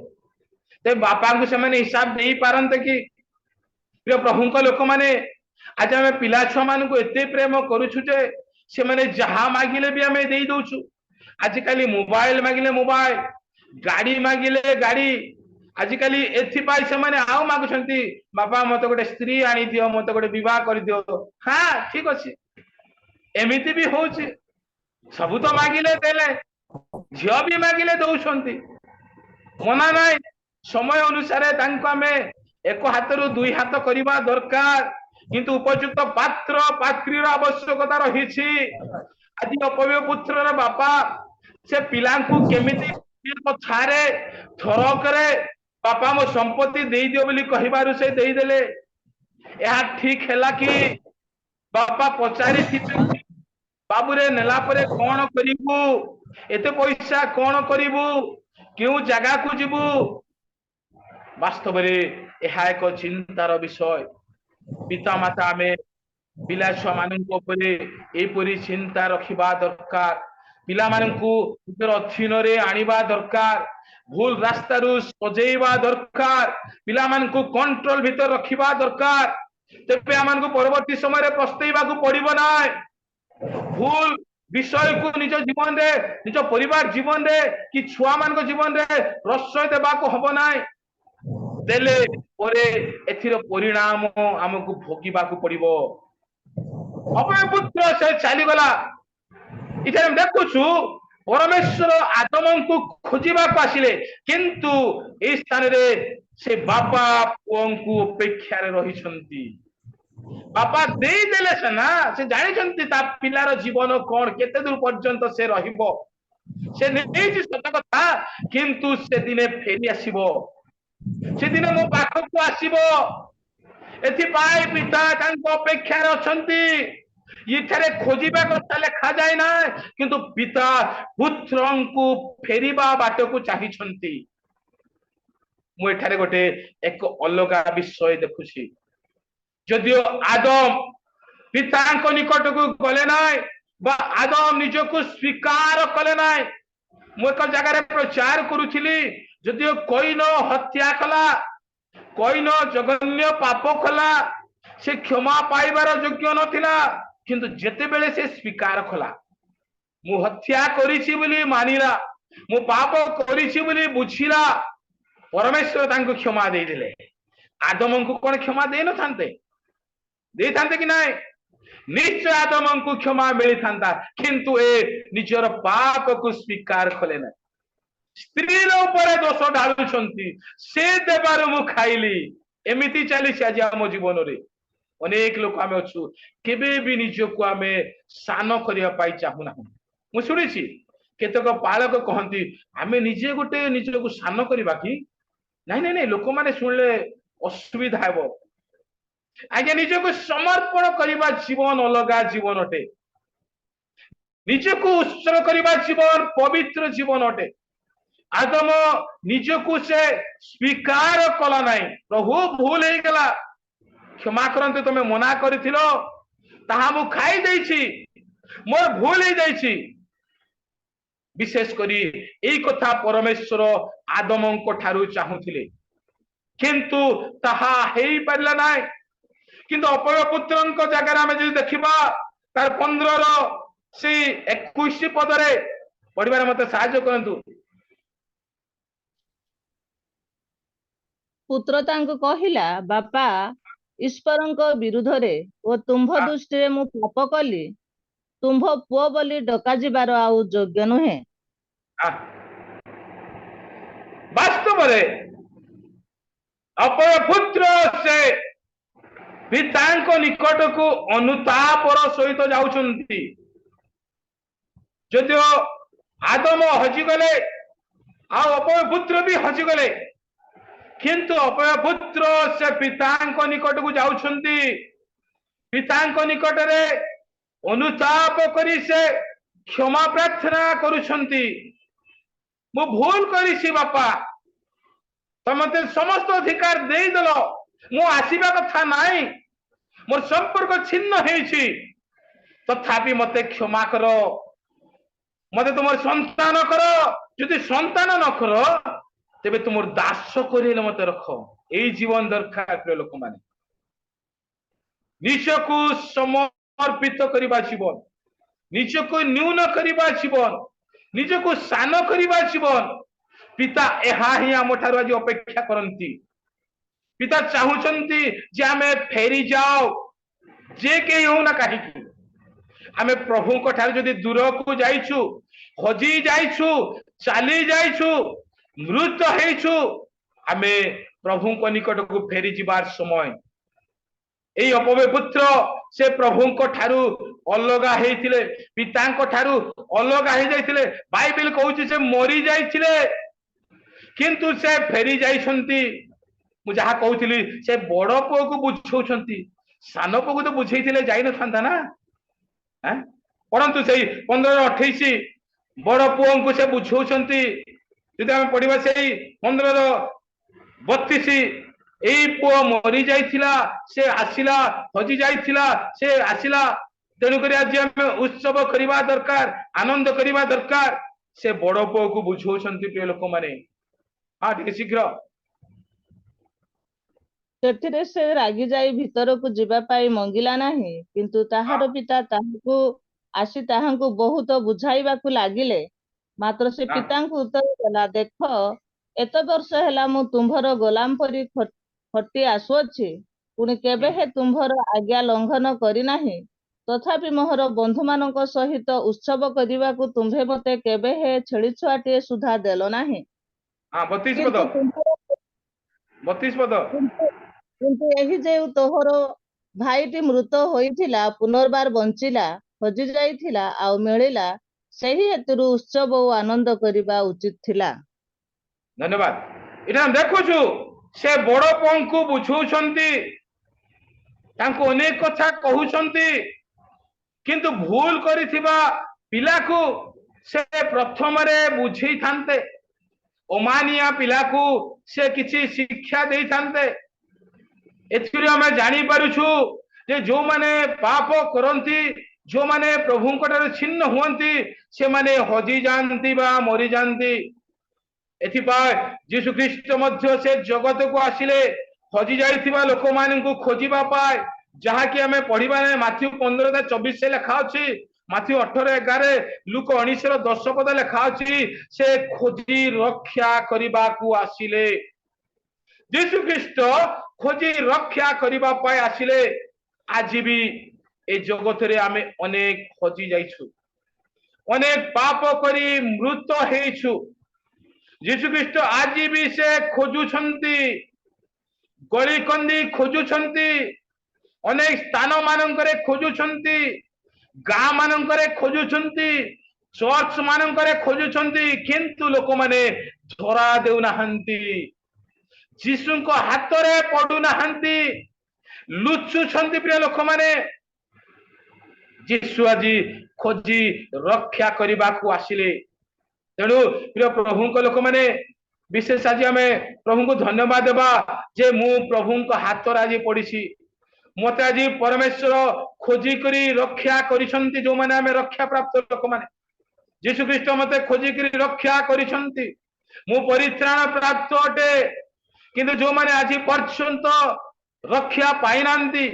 ते बापा को से माने हिसाब देई पारंते कि प्रिय प्रभु को लोक माने आज हमें पिला छुआ मान को एते प्रेम करूछु जे से माने जहा मागिले भी हमें देई दउछु आजिकाली मोबाइल मागिले मोबाइल गाड़ी मागिले गाड़ी आजिकाली एथि पाई से माने आउ मागुछंती बापा मते गोटे स्त्री आनी दियो मते गोटे विवाह कर दियो हां ठीक अछि एमिति भी होछि सब तो मागिले देले झियो भी मागिले दउछंती मना नाय समय अनुसार तांको हमें एक हाथ रु दुई हाथ करिबा दरकार किंतु उपयुक्त पात्र पात्रीर आवश्यकता रहिछि आज अपव्य पुत्र रे बापा से पिला को केमिति कथारे थरकरे बापा मो संपत्ति देई दियो बोली कहिबारु से देई देले या ठीक हैला कि बापा पचारि थिबे बाबू रे नेला परे कोन करिबू एते पैसा कोन करिबू केउ जगह को जिबू वास्तव रे एहा एक चिंतार विषय पिता माता में पिला छुआ मानक उपरे एपरी चिंता रखिबा दरकार पिला मानकु उपर अधीन रे आनिबा दरकार भूल रास्ता रु सजेइबा दरकार पिला मानकु कंट्रोल भीतर रखिबा दरकार तेबे आमानकु परवर्ती समय रे पछतेइबा को पड़िबो नाय भूल विषय को निज जीवन रे निज परिवार जीवन रे कि छुआ मानक जीवन रे प्रश्रय देबा को हबो नाय देले परे एथिर परिणाम हमकु भोगिबा को पड़िबो ଅପୟ ପୁତ୍ର ସେ ଚାଲିଗଲା। ଏଠାରେ ଆମେ ଦେଖୁଛୁ ପରମେଶ୍ୱର ଆଦମଙ୍କୁ ଖୋଜିବାକୁ ଆସିଲେ, କିନ୍ତୁ ଏଇ ସ୍ଥାନରେ ସେ ବାପା ପୁଅଙ୍କୁ ଅପେକ୍ଷାରେ ରହିଛନ୍ତି। ବାପା ଦେଇଦେଲେ ସିନା, ସେ ଜାଣିଛନ୍ତି ତା ପିଲାର ଜୀବନ କଣ, କେତେ ଦୂର ପର୍ଯ୍ୟନ୍ତ ସେ ରହିବ। ସେ ନେଇଛି ସତ କଥା, କିନ୍ତୁ ସେଦିନେ ଫେରି ଆସିବ, ସେଦିନ ମୋ ପାଖକୁ ଆସିବ। ଏଥିପାଇଁ ପିତା ତାଙ୍କ ଅପେକ୍ଷାରେ ଅଛନ୍ତି। ଏଠାରେ ଖୋଜିବା କଥା ଲେଖାଯାଏ ନାହିଁ, କିନ୍ତୁ ପିତା ପୁତ୍ରଙ୍କୁ ଫେରିବା ବାଟକୁ ଚାହିଁଛନ୍ତି। ମୁଁ ଏଠାରେ ଗୋଟେ ଏକ ଅଲଗା ବିଷୟ ଦେଖୁଛି। ଯଦିଓ ଆଦମ ପିତାଙ୍କ ନିକଟକୁ ଗଲେ ନାହିଁ ବା ଆଦମ ନିଜକୁ ସ୍ୱୀକାର କଲେ ନାହିଁ। ମୁଁ ଏକ ଜାଗାରେ ପ୍ରଚାର କରୁଥିଲି, ଯଦିଓ କଇନ ହତ୍ୟା କଲା, କଇନ ଜଘନ୍ୟ ପାପ କଲା, ସେ କ୍ଷମା ପାଇବାର ଯୋଗ୍ୟ ନଥିଲା, କିନ୍ତୁ ଯେତେବେଳେ ସେ ସ୍ୱୀକାର କଲା, ମୁଁ ହତ୍ୟା କରିଛି ବୋଲି ମାନିଲା, ମୁଁ ପାପ କରିଛି ବୋଲି ବୁଝିଲା, ପରମେଶ୍ୱର ତାଙ୍କୁ କ୍ଷମା ଦେଇଦେଲେ। ଆଦମଙ୍କୁ କଣ କ୍ଷମା ଦେଇନଥାନ୍ତେ? ଦେଇଥାନ୍ତେ କି ନାଇଁ? ନିଶ୍ଚୟ ଆଦମଙ୍କୁ କ୍ଷମା ମିଳିଥାନ୍ତା, କିନ୍ତୁ ଏ ନିଜର ପାପକୁ ସ୍ୱୀକାର କଲେ ନାହିଁ। ସ୍ତ୍ରୀର ଉପରେ ଦୋଷ ଢାଳୁଛନ୍ତି, ସେ ଦେବାରୁ ମୁଁ ଖାଇଲି। ଏମିତି ଚାଲିଛି ଆଜି ଆମ ଜୀବନରେ। ଅନେକ ଲୋକ ଆମେ ଅଛୁ, କେବେ ବି ନିଜକୁ ଆମେ ସାନ କରିବା ପାଇଁ ଚାହୁଁନାହୁଁ। ମୁଁ ଶୁଣିଛି କେତେକ ପାଳକ କହନ୍ତି, ଆମେ ନିଜେ ଗୋଟେ ନିଜକୁ ସାନ କରିବା କି? ନାଇଁ ନାଇଁ ନାଇଁ, ଲୋକମାନେ ଶୁଣିଲେ ଅସୁବିଧା ହେବ। ଆଜ୍ଞା, ନିଜକୁ ସମର୍ପଣ କରିବା ଜୀବନ ଅଲଗା ଜୀବନ ଅଟେ। ନିଜକୁ ଉତ୍ସର୍ଗ କରିବା ଜୀବନ ପବିତ୍ର ଜୀବନ ଅଟେ। ଆଦମ ନିଜକୁ ସେ ସ୍ୱୀକାର କଲା ନାହିଁ। ପ୍ରଭୁ ଭୁଲ ହେଇଗଲା, କ୍ଷମା କରନ୍ତୁ, ତମେ ମନା କରିଥିଲ, ତାହା ମୁଁ ଖାଇ ଦେଇଛି, ମୋର ଭୁଲ ହେଇଯାଇଛି। ବିଶେଷ କରି ଏଇ କଥା ପରମେଶ୍ୱର ଆଦମଙ୍କ ଠାରୁ ଚାହୁଁଥିଲେ, କିନ୍ତୁ ତାହା ହେଇପାରିଲା ନାହିଁ। କିନ୍ତୁ ଅପୟ ପୁତ୍ରଙ୍କ ଜାଗାରେ ଆମେ ଯଦି ଦେଖିବା, ତାର 15ର ସେଇ 21 ପଦରେ ପଢିବାରେ ମତେ ସାହାଯ୍ୟ କରନ୍ତୁ। ପୁତ୍ର ତାଙ୍କୁ କହିଲା, ବାପା ଈଶ୍ୱରଙ୍କ ବିରୁଦ୍ଧରେ ଓ ତୁମ୍ଭ ଦୃଷ୍ଟିରେ ମୁଁ ପାପ କଲି, ତୁମ୍ଭ ପୁଅ ବୋଲି ଡକାଯିବାର ଆଉ ଯୋଗ୍ୟ ନୁହେଁ। ବାସ୍ତବରେ ଅପୟ ପୁତ୍ର ସେ ପିତାଙ୍କ ନିକଟକୁ ଅନୁତାପର ସହିତ ଯାଉଛନ୍ତି। ଯଦିଓ ଆଦମ ହଜିଗଲେ ଆଉ ଅପୟ ପୁତ୍ର ବି ହଜିଗଲେ, କିନ୍ତୁ ଅପୟ ପୁତ୍ର ସେ ପିତାଙ୍କ ନିକଟକୁ ଯାଉଛନ୍ତି। ପିତାଙ୍କ ନିକଟରେ ଅନୁତାପ କରି ସେ କ୍ଷମା ପ୍ରାର୍ଥନା କରୁଛନ୍ତି। ମୁଁ ଭୁଲ କରିଛି ବାପା, ତମେ ମତେ ସମସ୍ତ ଅଧିକାର ଦେଇଦେଲ, ମୁଁ ଆସିବା କଥା ନାହିଁ, ମୋର ସମ୍ପର୍କ ଛିନ୍ନ ହେଇଛି, ତଥାପି ମତେ କ୍ଷମା କର, ମତେ ତୁମର ସନ୍ତାନ କର। ଯଦି ସନ୍ତାନ ନ କର, ତେବେ ତୁମର ଦାସ କରିଲେ ମତେ ରଖ। ଏଇ ଜୀବନ ଦରକାର ପ୍ରିୟ ଲୋକମାନେ। ନିଜକୁ ସମର୍ପିତ କରିବା ଜୀବନ, ନିଜକୁ ନ୍यून କରିବା ଜୀବନ, ନିଜକୁ ସାନ କରିବା ଜୀବନ। ପିତା ଏହା ହିଁ ଆମ ଠାରୁ ଆଜି ଅପେକ୍ଷା କରନ୍ତି। ପିତା ଚାହୁଁଛନ୍ତି ଯେ ଆମେ ଫେରି ଯାଉ, ଯେ କେହି ହଉ ନା କାହିଁକି। ଆମେ ପ୍ରଭୁଙ୍କ ଠାରୁ ଯଦି ଦୂରକୁ ଯାଇଛୁ, ହଜି ଯାଇଛୁ, ଚାଲି ଯାଇଛୁ, ମୃତ ହେଇଛୁ, ଆମେ ପ୍ରଭୁଙ୍କ ନିକଟକୁ ଫେରି ଯିବାର ସମୟ। ଏଇ ଅପୟ ପୁତ୍ର ସେ ପ୍ରଭୁଙ୍କ ଠାରୁ ଅଲଗା ହେଇଥିଲେ, ପିତାଙ୍କ ଠାରୁ ଅଲଗା ହେଇଯାଇଥିଲେ। ବାଇବେଲ କହୁଛି ସେ ମରି ଯାଇଥିଲେ, କିନ୍ତୁ ସେ ଫେରି ଯାଇଛନ୍ତି। ମୁଁ ଯାହା କହୁଥିଲି, ସେ ବଡ ପୁଅକୁ ବୁଝଉଛନ୍ତି, ସାନ ପୁଅକୁ ତ ବୁଝେଇଥିଲେ ଯାଇନଥାନ୍ତା ନା। ପଢନ୍ତୁ ସେଇ 15-28, ବଡ ପୁଅଙ୍କୁ ସେ ବୁଝଉଛନ୍ତି। ଯଦି ଆମେ ପଢିବା ସେଇ 15-32, ଏଇ ପୁଅ ମରି ଯାଇଥିଲା, ସେ ଆସିଲା, ହଜି ଯାଇଥିଲା, ସେ ଆସିଲା, ତେଣୁକରି ଆଜି ଆମେ ଉତ୍ସବ କରିବା ଦରକାର, ଆନନ୍ଦ କରିବା ଦରକାର। ସେ ବଡ ପୁଅକୁ ବୁଝଉଛନ୍ତି ପ୍ରିୟ ଲୋକମାନେ। ହଁ, ଟିକେ ଶୀଘ୍ର। ସେଥିରେ ସେ ରାଗି ଯାଇ ଭିତରକୁ ଯିବା ପାଇଁ ମଙ୍ଗିଲା ନାହିଁ, କିନ୍ତୁ ତାହାର ପିତା ତାହାକୁ ଆସି ତାହାଙ୍କୁ ବହୁତ ବୁଝାଇବାକୁ ଲାଗିଲେ। ମାତ୍ର ସେ ପିତାଙ୍କୁ ଉତ୍ତର ଦେଲା, ଦେଖ, ଏତେ ବର୍ଷ ହେଲା ମୁଁ ତୁମ୍ଭର ଗୋଲାମ ପରି ଖଟି ଆସୁଅଛି, ପୁଣି କେବେ ହେ ତୁମ୍ଭର ଆଜ୍ଞା ଲଙ୍ଘନ କରିନାହିଁ। ତଥାପି ମୋହର ବନ୍ଧୁମାନଙ୍କ ସହିତ ଉତ୍ସବ କରିବାକୁ ତୁମ୍ଭେ ମତେ କେବେ ହେ ଛେଳି ଛୁଆଟିଏ ସୁଦ୍ଧା ଦେଲ ନାହିଁ। हाँ 32 पद କିନ୍ତୁ ତୁମ୍ଭର 32 पद କିନ୍ତୁ ଏହି ଯେଉଁ ତୋହର ଭାଇଟି ମୃତ ହୋଇଥିଲା ପୁନର୍ବାର ବଞ୍ଚିଲା, ହଜି ଯାଇଥିଲା ଆଉ ମିଳିଲା, ସେହି ହେତୁରୁ ଉତ୍ସବ ଓ ଆନନ୍ଦ କରିବା ଉଚିତ ଥିଲା। धन्यवाद। इटा हम देखुछु से बड़ पुओं बुझौछंती, तांको अनेक कथा कहउछंती, किंतु भूल करिथिबा पिलाकू से प्रथम रे बुझी थांते, ओमानिया पिलाकू से किछि शिक्षा देई थांते। एथिरे हमें जानी पारुछु जे जो माने पाप करंती, जो माने प्रभु ठाରୁ छिन्न हुअंती, से माने हजी जानती बा मरी जानती। एथिपाय यीशु ख्रीष्ट मध्य से जगत को आसिले हजी जाइथिबा लोक माननकु खोजिबा पाए, जहा कि हमें पढ़िबा ने माथ्यू 15:24 से लिखा अछि, माथ्यू 18:11, लूक 19:10 पद लिखा अछि, से खोजी रक्षा करिबा को आसिले। यीशु ख्रीष्ट खोजी रक्षा करिबा पाए आसिले। आज भी ए जगत रे आमे अनेक हजी जाइछु, अनेक पाप करी मृत हेइछु। यीशु ख्रीष्ट आज भी से खोजुछंती, गली कंदी खोजुछंती, अनेक स्थान मानंकरे खोजुछंती, गाँ मानंकरे खोजुछंती, चर्च मानंकरे खोजुछंती, किंतु लोक माने धरा देउ नाहंती, यीशु को हाथ रे पडु नाहंती, लुचुछंती। प्रिय लोक माने यीशु आज खोजी रक्षा करिबा को आसिले। तेणु प्रिय प्रभु को लोक माने विशेष आज आम प्रभु को धन्यवाद देबा जे मु प्रभु को हाथ आज पड़ी, मत आज परमेश्वर खोजी करी रक्षा करिसंती। जो माने आमे रक्षा प्राप्त लोक माने यीशु ख्रीष्ट मते खोजी करी रक्षा करिसंती। मु परित्राण प्राप्त अटे, किंतु जो माने आज पर्यंत रक्षा पाई नांती,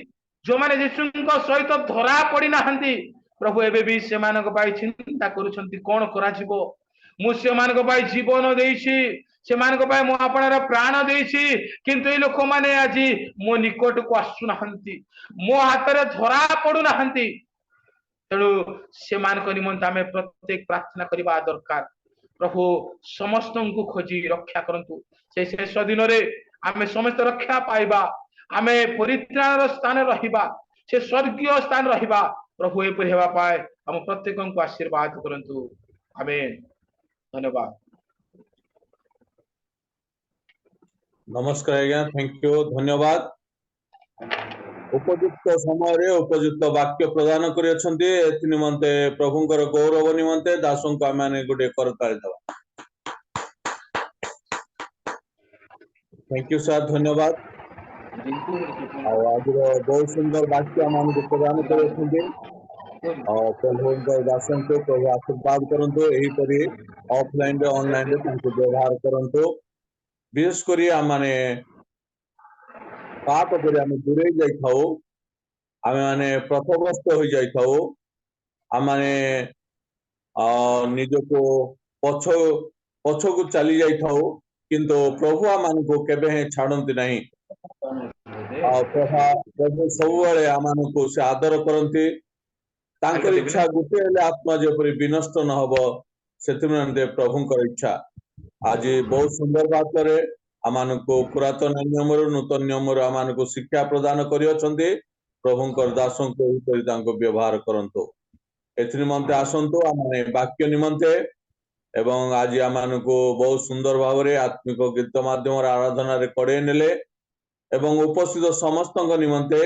जो माने यीशु को सहित धरा पड़ी नाहंती, प्रभु एबे भी से मानक पाई चिंता करूछंती कोन कराजिबो। मु से मानक पाई जीवन देइछि, से मानक पाई मु आपणर प्राण देइछि, किंतु ए लोक माने आज मो निकट को आसु नाहंती, मो हाथ रे धरा पडु नाहंती। तेणु से मानक निमंते आमे प्रत्येक प्रार्थना करिबा दरकार। प्रभु समस्त को खोजी रक्षा करंतु, से शेष दिन रे आमे समस्त रक्षा पाइबा, आमे परित्राण स्थान रहिबा, से स्वर्गीय स्थान रहिबा। प्रभु ए पर हेबा पाए हम प्रत्येक को आशीर्वाद करंतु। आमेन। धन्यवाद। नमस्कार आज्ञा, थैंक यू, धन्यवाद। उपयुक्त समय उपयुक्त वाक्य प्रदान करियछंती, एथि निमंते प्रभुंकर गौरव निमंते दासों को आमे गोटे करताली देबा। थैंक यू सर, धन्यवाद। आज बहुत सुंदर वाक्य मान प्रदान करियछंती। प्रभुंकर दासों को प्रभु आशीर्वाद करंतु, एही परि ऑफलाइन रे ऑनलाइन रे तांको व्यवहार करंतु। विशेष करी आमाने पाप करी आमे दूरे जाई थाओ, आमे माने प्रथमस्त हो जाई थाओ, आमाने निज को पछ को चली जाई थाओ, किंतु प्रभु आमान को केबे हे छाड़ंती नहीं। प्रभु सबुबले आमान को से आदर करंती। तांकर इच्छा गुटे हेले आत्मा जेपरि विनष्ट न हबो, सेतिमंते प्रभुंकर इच्छा। आज बहुत सुंदर बात करे आमान को पुरातन नियम नूतन नियम आमान को शिक्षा प्रदान करियछंती। प्रभुंकर दासों को एही परि तांको व्यवहार करंतो। एथि निमंते आसंतो आमाने वाक्य निमंते, एवं आज आमान को बहुत सुंदर भाव रे आत्मिक गीत माध्यम आराधना रे कड़े नेले, एवं उपस्थित समस्त निमंते